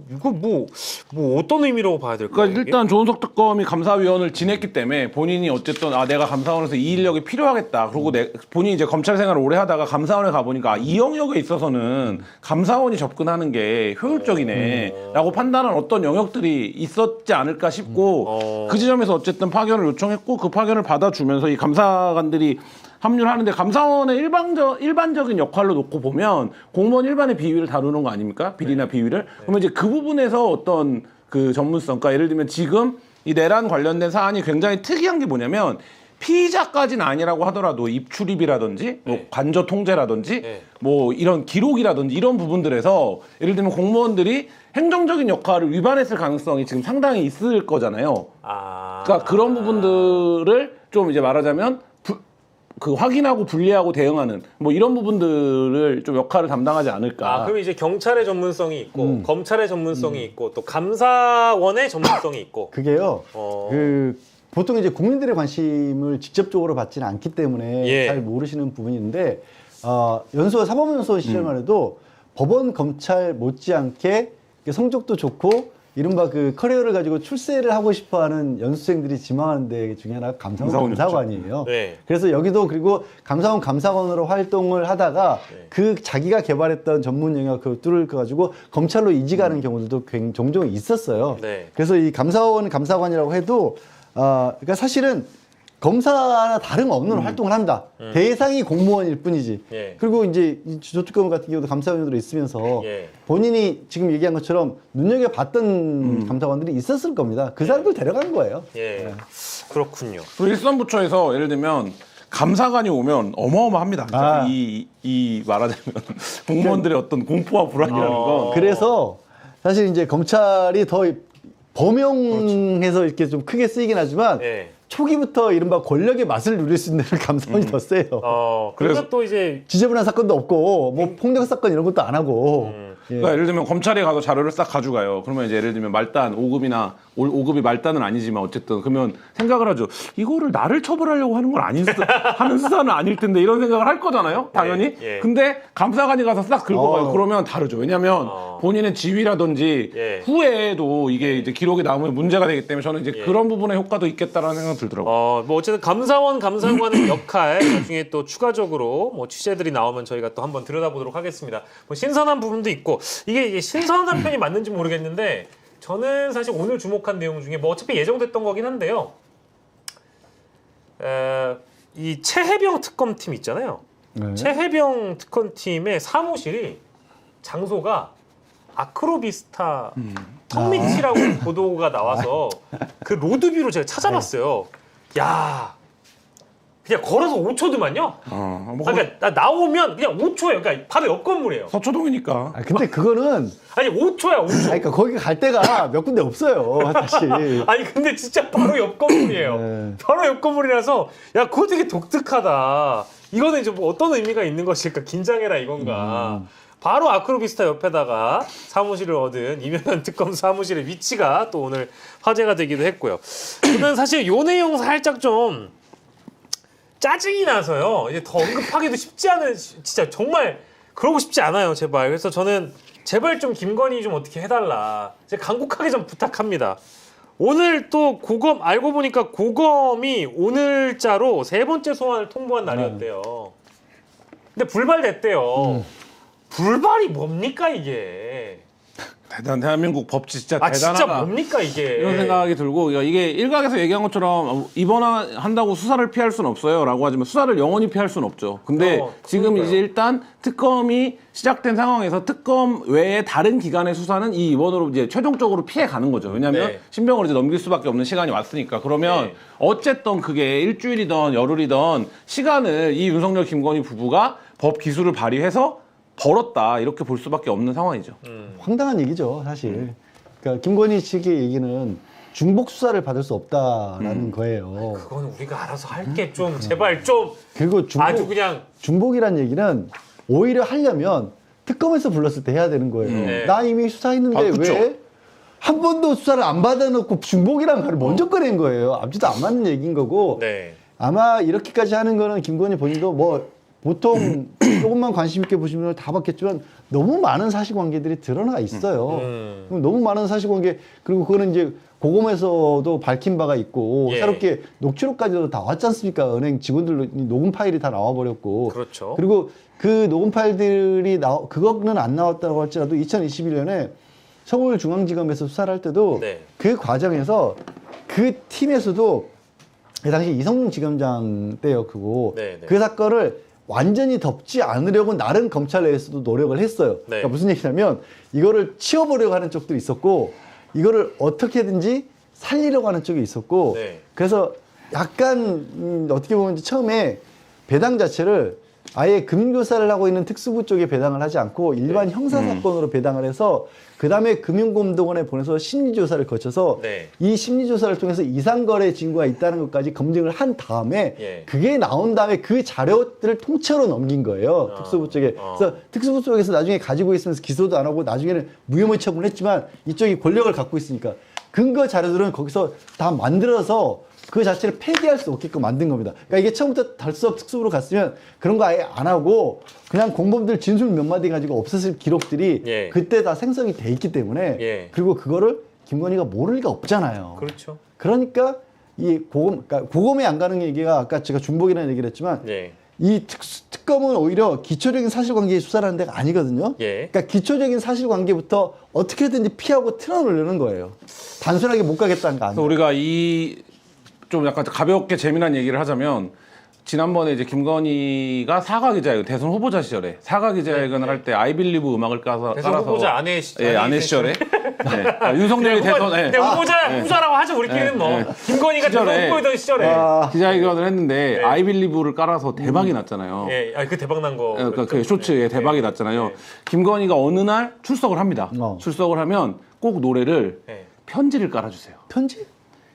뭐 어떤 의미로 봐야 될까요? 그러니까 일단 조은석 특검이 감사위원을 지냈기 때문에 본인이 어쨌든 내가 감사원에서 이 인력이 필요하겠다. 그리고 본인이 이제 검찰 생활을 오래 하다가 감사원에 가보니까 이 영역에 있어서는 감사원이 접근하는 게 효율적이네라고 판단한 어떤 영역들이 있었지 않을까 싶고 그 지점에서 어쨌든 파견을 요청했고 그 파견을 받아주면서 이 감사관들이 합류를 하는데 감사원의 일반적인 역할로 놓고 보면 공무원 일반의 비위를 다루는 거 아닙니까? 비리나 비위를. 그러면 이제 그 부분에서 어떤 그 전문성, 그러니까 예를 들면 지금 이 내란 관련된 사안이 굉장히 특이한 게 뭐냐면 피의자까지는 아니라고 하더라도 입출입이라든지 뭐 관저 통제라든지 뭐 이런 기록이라든지 이런 부분들에서 예를 들면 공무원들이 행정적인 역할을 위반했을 가능성이 지금 상당히 있을 거잖아요. 그러니까 그런 부분들을 좀 이제 말하자면 확인하고 분리하고 대응하는 뭐 이런 부분들을 좀 역할을 담당하지 않을까. 그럼 이제 경찰의 전문성이 있고 검찰의 전문성이 있고 또 감사원의 전문성이 있고. 그게요. 보통 이제 국민들의 관심을 직접적으로 받지는 않기 때문에 잘 모르시는 부분인데 사법연수원 시절만 해도 법원 검찰 못지않게 성적도 좋고 이른바 그 커리어를 가지고 출세를 하고 싶어하는 연수생들이 지망하는 데 중에 하나가 감사관이에요. 네. 그래서 여기도 그리고 감사관으로 활동을 하다가 그 자기가 개발했던 전문 영역 그들을 가지고 검찰로 이직하는 경우들도 종종 있었어요. 네. 그래서 이 감사관이라고 해도 그러니까 사실은 검사나 다름없는 활동을 한다. 대상이 공무원일 뿐이지. 그리고 이제 조특검 같은 경우도 감사원으로 있으면서 본인이 지금 얘기한 것처럼 눈여겨봤던 감사관들이 있었을 겁니다. 그 사람들 데려간 거예요. 그렇군요. 그리고 일선부처에서 예를 들면 감사관이 오면 어마어마합니다. 이 말하자면 공무원들의 어떤 공포와 불안이라는 건. 그래서 사실 이제 검찰이 더 범용해서 이렇게 좀 크게 쓰이긴 하지만 초기부터 이른바 권력의 맛을 누릴 수 있는 감사원이 더 세요. 그래서 또 이제 지저분한 사건도 없고 뭐 폭력 사건 이런 것도 안 하고. 그러니까 예를 들면 검찰에 가서 자료를 싹 가져가요. 그러면 이제 예를 들면 말단 5급이나 5급이 말단은 아니지만 어쨌든 그러면 생각을 하죠. 이거를 나를 처벌하려고 하는 건 하는 수사는 아닐 텐데 이런 생각을 할 거잖아요. 당연히. 근데 감사관이 가서 싹 긁어가요. 그러면 다르죠. 왜냐하면 본인의 지위라든지 후에도 이게 이제 기록이 남으면 문제가 되기 때문에 저는 이제 그런 부분의 효과도 있겠다라는 생각이 들더라고요. 뭐 어쨌든 감사관의 역할 나중에 또 추가적으로 뭐 취재들이 나오면 저희가 또 한번 들여다보도록 하겠습니다. 뭐 신선한 부분도 있고 이게 신선한 편이 맞는지 모르겠는데 저는 사실 오늘 주목한 내용 중에 뭐 어차피 예정됐던 거긴 한데요. 이 최혜병 특검팀 있잖아요. 최혜병 특검팀의 사무실이 장소가 아크로비스타 턱밑이라고 보도가 나와서 그 로드뷰로 제가 찾아봤어요. 야, 그냥 걸어서 5초도만요. 그러니까 나오면 그냥 5초예요. 그러니까 바로 옆 건물이에요. 서초동이니까. 근데 그거는 아니 5초야 5초. 그러니까 거기 갈 데가 몇 군데 없어요. 사실. 아니 근데 진짜 바로 옆 건물이에요. 네. 바로 옆 건물이라서 야 그거 되게 독특하다. 이거는 이제 뭐 어떤 의미가 있는 것일까? 긴장해라 이건가? 바로 아크로비스타 옆에다가 사무실을 얻은 이명현 특검 사무실의 위치가 또 오늘 화제가 되기도 했고요. 저는 사실 요 내용 살짝 좀 짜증이 나서요. 이제 더 언급하기도 쉽지 않은 진짜 정말 그러고 싶지 않아요. 제발. 그래서 저는 제발 좀 김건희 좀 어떻게 해달라. 제가 간곡하게 좀 부탁합니다. 오늘 또 고검 알고 보니까 고검이 오늘자로 3번째 소환을 통보한 날이었대요. 근데 불발됐대요. 불발이 뭡니까 이게? 대한민국 법치 진짜 아 대단하다. 진짜 뭡니까 이게? 이런 생각이 들고 이게 일각에서 얘기한 것처럼 입원한다고 수사를 피할 수는 없어요라고 하지만 수사를 영원히 피할 수는 없죠. 근데 지금 그러니까요. 이제 일단 특검이 시작된 상황에서 특검 외에 다른 기관의 수사는 이 입원으로 이제 최종적으로 피해 가는 거죠. 왜냐하면 네. 신병을 이제 넘길 수밖에 없는 시간이 왔으니까. 그러면 네. 어쨌든 그게 일주일이든 열흘이든 시간을 이 윤석열 김건희 부부가 법 기술을 발휘해서 벌었다 이렇게 볼 수밖에 없는 상황이죠. 황당한 얘기죠, 사실. 그러니까 김건희 측의 얘기는 중복 수사를 받을 수 없다라는 거예요. 그건 우리가 알아서 할게 좀 제발 좀 그리고 아주 그냥 중복이란 얘기는 오히려 하려면 특검에서 불렀을 때 해야 되는 거예요. 네. 나 이미 수사했는데 그쵸. 왜 한 번도 수사를 안 받아놓고 중복이란 말을 먼저 꺼낸 거예요. 앞뒤도 안 맞는 얘기인 거고 네. 아마 이렇게까지 하는 거는 김건희 본인도 뭐 보통 조금만 관심 있게 보시면 다 봤겠지만 너무 많은 사실관계들이 드러나 있어요. 그럼 너무 많은 사실관계 그리고 그거는 이제 고검에서도 밝힌 바가 있고 예. 새롭게 녹취록까지도 다 왔지 않습니까? 은행 직원들 녹음 파일이 다 나와버렸고 그렇죠. 그리고 그 녹음 파일들이 그거는 안 나왔다고 할지라도 2021년에 서울중앙지검에서 수사를 할 때도 네. 그 과정에서 그 팀에서도 그 당시 이성용 지검장 때요 그거 네, 네. 그 사건을 완전히 덮지 않으려고 나름 검찰 내에서도 노력을 했어요. 네. 그러니까 무슨 얘기냐면 이거를 치워보려고 하는 쪽도 있었고 이거를 어떻게든지 살리려고 하는 쪽이 있었고 네. 그래서 약간 어떻게 보면 처음에 배당 자체를 아예 금융조사를 하고 있는 특수부 쪽에 배당을 하지 않고 일반 형사사건으로 배당을 해서 그 다음에 금융감독원에 보내서 심리조사를 거쳐서 네. 이 심리조사를 통해서 이상거래 징후가 있다는 것까지 검증을 한 다음에 예. 그게 나온 다음에 그 자료들을 통째로 넘긴 거예요. 특수부 쪽에. 그래서 특수부 쪽에서 나중에 가지고 있으면서 기소도 안 하고 나중에는 무혐의 처분을 했지만 이쪽이 권력을 갖고 있으니까 근거 자료들은 거기서 다 만들어서 그 자체를 폐기할 수 없게끔 만든 겁니다. 그러니까 이게 처음부터 덜썩 특수부로 갔으면 그런 거 아예 안 하고 그냥 공범들 진술 몇 마디 가지고 없었을 기록들이 예. 그때 다 생성이 돼 있기 때문에 예. 그리고 그거를 김건희가 모를 리가 없잖아요. 그렇죠. 그러니까 이 고검, 그러니까 고검에 안 가는 얘기가 아까 제가 중복이라는 얘기를 했지만 예. 이 특검은 오히려 기초적인 사실관계 수사라는 데가 아니거든요. 예. 그러니까 기초적인 사실관계부터 어떻게든지 피하고 틀어놓으려는 거예요. 단순하게 못 가겠다는 거 그래서 아니에요. 우리가 이 좀 약간 가볍게 재미난 얘기를 하자면 지난번에 이제 김건희가 사과 기자회견 대선 후보자 시절에 사과 기자회견을 할 때 아이빌리브 음악을 깔아서 대선 후보자 아내 예, 아내 시절에 네. 윤석열이 대선 네, 후보자라고 하죠 우리끼리는 뭐 김건희가 대선 시절에. 후보이던 시절에 기자회견을 했는데 아이빌리브를 깔아서 대박이 났잖아요. 예, 그 대박 난 거. 그러니까 그 쇼츠에 대박이 났잖아요. 김건희가 어느 날 출석을 합니다. 출석을 하면 꼭 노래를 네. 편지를 깔아주세요. 편지?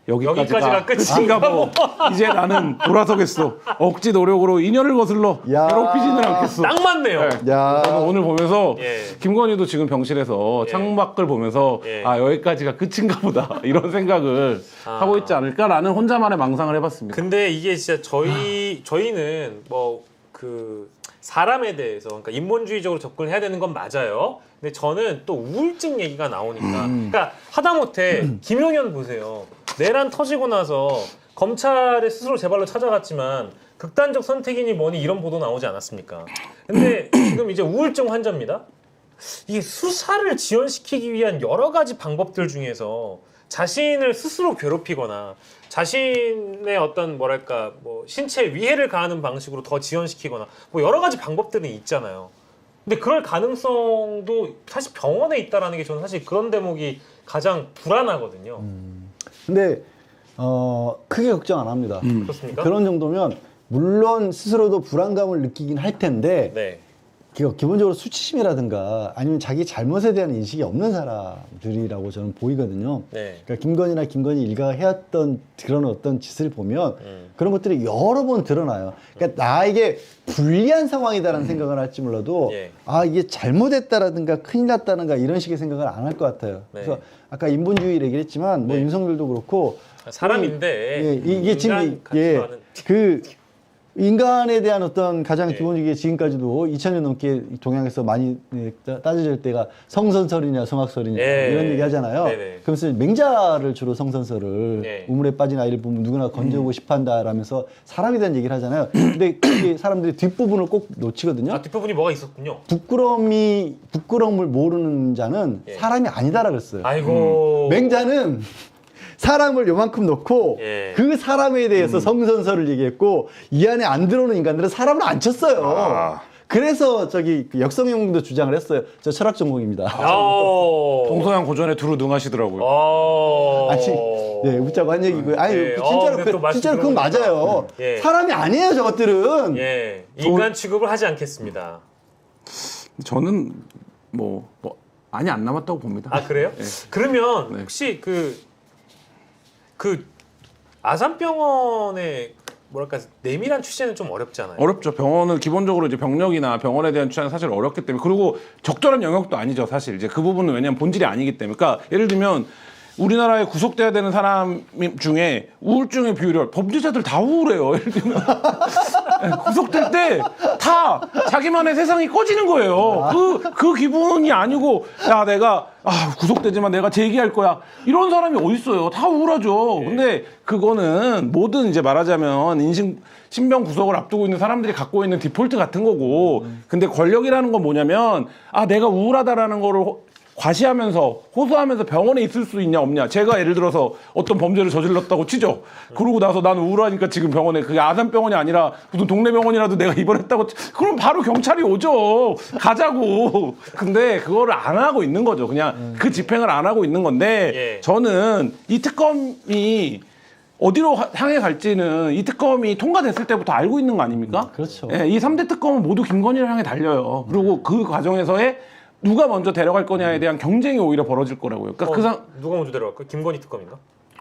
여기까지가 끝인가 보. 이제 나는 돌아서겠어. 억지 노력으로 인연을 거슬러 야. 괴롭히지는 않겠어. 딱 맞네요. 야. 저는 오늘 보면서 예. 김건희도 지금 병실에서 창밖을 보면서 예. 아 여기까지가 끝인가 보다 이런 생각을 하고 있지 않을까라는 혼자만의 망상을 해봤습니다. 근데 이게 진짜 저희는 뭐 그 사람에 대해서 그러니까 인본주의적으로 접근을 해야 되는 건 맞아요. 근데 저는 또 우울증 얘기가 나오니까 그러니까 하다못해 김용현 보세요. 내란 터지고 나서 검찰에 스스로 제 발로 찾아갔지만 극단적 선택이니 뭐니 이런 보도 나오지 않았습니까? 근데 지금 이제 우울증 환자입니다. 이게 수사를 지연시키기 위한 여러 가지 방법들 중에서 자신을 스스로 괴롭히거나 자신의 어떤 뭐랄까 뭐 신체 위해를 가하는 방식으로 더 지연시키거나 뭐 여러 가지 방법들은 있잖아요. 근데 그럴 가능성도 사실 병원에 있다라는 게 저는 사실 그런 대목이 가장 불안하거든요. 근데 크게 걱정 안 합니다. 그렇습니까? 그런 정도면 물론 스스로도 불안감을 느끼긴 할 텐데 네. 기본적으로 수치심이라든가 아니면 자기 잘못에 대한 인식이 없는 사람들이라고 저는 보이거든요. 네. 그러니까 김건희나 김건희 일가가 해왔던 그런 어떤 짓을 보면 그런 것들이 여러 번 드러나요. 그러니까 나에게 불리한 상황이다라는 생각을 할지 몰라도 예. 아 이게 잘못했다라든가 큰일 났다든가 이런 식의 생각을 안 할 것 같아요. 네. 그래서 아까 인본주의 얘기를 했지만 뭐 네. 윤석열도 그렇고 사람인데 예, 이게 지금 인간 가치관은 그 인간에 대한 어떤 가장 네. 기본적인 게 지금까지도 2000년 넘게 동양에서 많이 따져질 때가 성선설이냐 성악설이냐 네. 이런 얘기 하잖아요. 네네. 그러면서 맹자를 주로 성선설을 네. 우물에 빠진 아이를 보면 누구나 건져오고 싶어한다라면서 사람에 대한 얘기를 하잖아요. 근데 그게 사람들이 뒷부분을 꼭 놓치거든요. 아, 뒷부분이 뭐가 있었군요. 부끄러움을 모르는 자는 예. 사람이 아니다라 그랬어요. 아이고. 맹자는 사람을 요만큼 놓고 예. 그 사람에 대해서 성선설을 얘기했고 이 안에 안 들어오는 인간들은 사람을 안 쳤어요. 아. 그래서 저기 그 역성영웅도 주장을 했어요. 저 철학 전공입니다. 아오. 동서양 고전에 두루 능하시더라고요. 아직 네, 웃자고 한 얘기고요. 아니 예. 진짜로 근데 또 말씀 진짜로 그건 들어보니까. 맞아요. 예. 사람이 아니에요 저것들은. 예. 인간 취급을 하지 않겠습니다. 저는 뭐 많이 안 남았다고 봅니다. 아, 그래요? 예. 그러면 네. 혹시 그 아산병원의 뭐랄까 내밀한 취재는 좀 어렵잖아요. 어렵죠. 병원은 기본적으로 이제 병력이나 병원에 대한 취재는 사실 어렵기 때문에 그리고 적절한 영역도 아니죠. 사실 이제 그 부분은 왜냐하면 본질이 아니기 때문에. 그러니까 예를 들면 우리나라에 구속돼야 되는 사람 중에 우울증의 비율이 범죄자들 다 우울해요. 예를 들면 구속될 때 다 자기만의 세상이 꺼지는 거예요. 그 기분이 아니고 야 내가 구속되지만 내가 재기할 거야 이런 사람이 어디 있어요? 다 우울하죠. 근데 그거는 모든 이제 말하자면 신병 구속을 앞두고 있는 사람들이 갖고 있는 디폴트 같은 거고. 근데 권력이라는 건 뭐냐면 내가 우울하다라는 거를 과시하면서 호소하면서 병원에 있을 수 있냐 없냐. 제가 예를 들어서 어떤 범죄를 저질렀다고 치죠. 그러고 나서 난 우울하니까 지금 병원에 그게 아산병원이 아니라 무슨 동네 병원이라도 내가 입원했다고 그럼 바로 경찰이 오죠. 가자고. 근데 그거를 안 하고 있는 거죠. 그냥 그 집행을 안 하고 있는 건데 예. 저는 이 특검이 어디로 향해 갈지는 이 특검이 통과됐을 때부터 알고 있는 거 아닙니까? 그렇죠. 예, 이 3대 특검은 모두 김건희를 향해 달려요. 그리고 그 과정에서의 누가 먼저 데려갈 거냐에 대한 경쟁이 오히려 벌어질 거라고요. 그러니까 누가 먼저 데려갈까? 김건희 특검인가?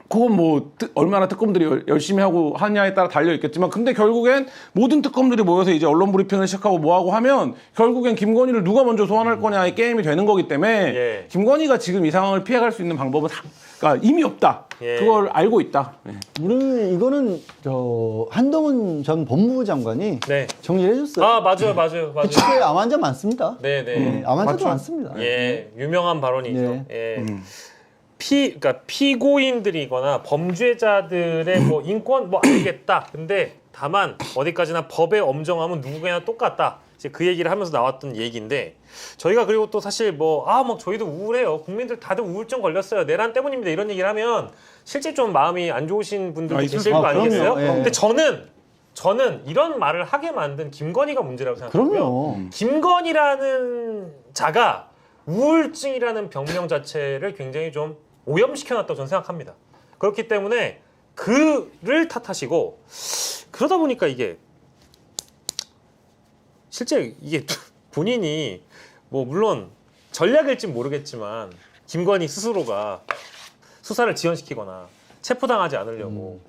그건 뭐 얼마나 특검들이 열심히 하고 하냐에 따라 달려 있겠지만 근데 결국엔 모든 특검들이 모여서 이제 언론 브리핑을 시작하고 뭐하고 하면 결국엔 김건희를 누가 먼저 소환할 거냐의 게임이 되는 거기 때문에 예. 김건희가 지금 이 상황을 피해갈 수 있는 방법은 그러니까 이미 없다. 예. 그걸 알고 있다. 예. 우리 이거는 한동훈 전 법무부 장관이 네. 정리를 해줬어요. 아, 맞아요. 그 측에 암 환자 많습니다. 네, 네. 네, 암 환자도 맞죠. 많습니다. 예, 유명한 발언이죠. 네. 예. 그러니까 피고인들이거나 범죄자들의 뭐 인권 뭐 알겠다. 근데 다만 어디까지나 법의 엄정함은 누구에나 똑같다. 이제 그 얘기를 하면서 나왔던 얘기인데 저희가 그리고 또 사실 뭐 저희도 우울해요. 국민들 다들 우울증 걸렸어요. 내란 때문입니다. 이런 얘기를 하면 실제 좀 마음이 안 좋으신 분들도 있을 계실 수- 거 아니겠어요? 그럼요. 예. 근데 저는 이런 말을 하게 만든 김건희가 문제라고 생각하고요. 그럼요. 김건희라는 자가 우울증이라는 병명 자체를 굉장히 좀 오염시켜놨다고 저는 생각합니다. 그렇기 때문에 그를 탓하시고 그러다 보니까 이게 실제 이게 본인이 뭐 물론 전략일진 모르겠지만 김건희 스스로가 수사를 지연시키거나 체포당하지 않으려고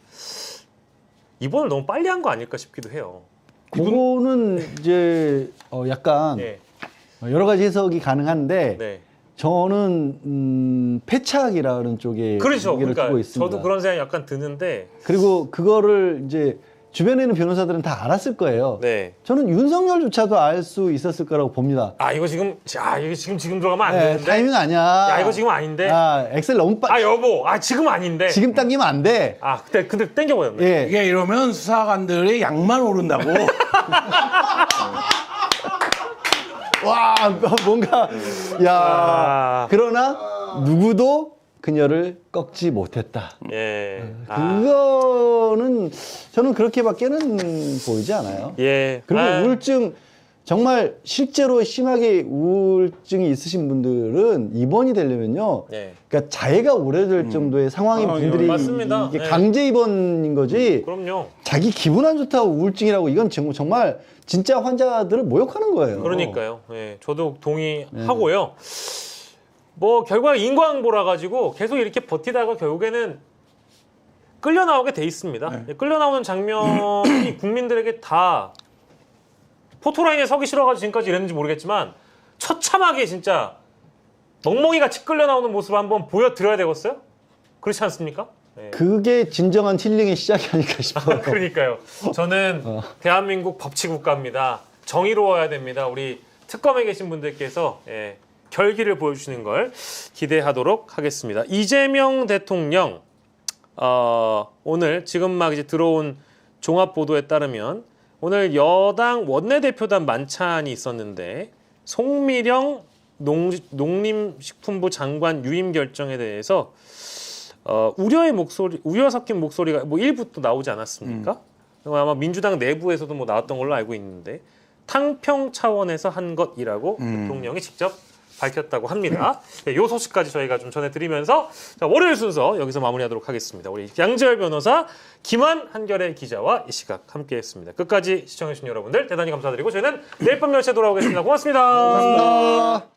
입원을 너무 빨리 한 거 아닐까 싶기도 해요. 그거는 이제 약간 네, 여러 가지 해석이 가능한데 네. 저는 폐착이라는 쪽에 그렇죠. 무게를 그러니까 두고 있습니다. 저도 그런 생각이 약간 드는데, 그리고 그거를 이제 주변에 있는 변호사들은 다 알았을 거예요. 네. 저는 윤석열조차도 알 수 있었을 거라고 봅니다. 이거 지금 들어가면 안 네, 되는데. 타이밍 아니야. 야, 이거 지금 아닌데. 엑셀 너무 여보, 지금 아닌데. 지금 당기면 안 돼. 근데 땡겨버렸네. 예. 이게 이러면 수사관들의 양만 오른다고. 와, 뭔가 야. 그러나 누구도 그녀를 꺾지 못했다. 예. 그거는 저는 그렇게밖에는 보이지 않아요. 예. 그리고 우울증 정말 실제로 심하게 우울증이 있으신 분들은 입원이 되려면요. 네. 그러니까 자해가 오래될 정도의 상황인 분들이 맞습니다. 이게 네. 강제 입원인 거지. 그럼요. 자기 기분 안 좋다고 우울증이라고 이건 정말 진짜 환자들을 모욕하는 거예요. 그러니까요. 예, 저도 동의하고요. 뭐 결과 인과응보라 가지고 계속 이렇게 버티다가 결국에는 끌려 나오게 돼 있습니다. 예, 끌려 나오는 장면이 국민들에게 다 포토라인에 서기 싫어가지고 지금까지 이랬는지 모르겠지만 처참하게 진짜 멍멍이 같이 끌려 나오는 모습을 한번 보여드려야 되겠어요? 그렇지 않습니까? 예. 그게 진정한 힐링의 시작이 아닐까 싶어요. 그러니까요. 저는 대한민국 법치국가입니다. 정의로워야 됩니다. 우리 특검에 계신 분들께서 예, 결기를 보여주시는 걸 기대하도록 하겠습니다. 이재명 대통령 오늘 지금 막 이제 들어온 종합 보도에 따르면 오늘 여당 원내대표단 만찬이 있었는데 송미령 농림식품부 장관 유임 결정에 대해서 우려의 목소리, 우려 섞인 목소리가 뭐 일부 또 나오지 않았습니까? 아마 민주당 내부에서도 뭐 나왔던 걸로 알고 있는데 탕평 차원에서 한 것이라고 대통령이 직접 밝혔다고 합니다. 네, 이 소식까지 저희가 좀 전해드리면서 자, 월요일 순서 여기서 마무리하도록 하겠습니다. 우리 양지열 변호사, 김한 한결의 기자와 이 시각 함께했습니다. 끝까지 시청해주신 여러분들 대단히 감사드리고 저희는 내일 밤 10시에 돌아오겠습니다. 고맙습니다. 감사합니다.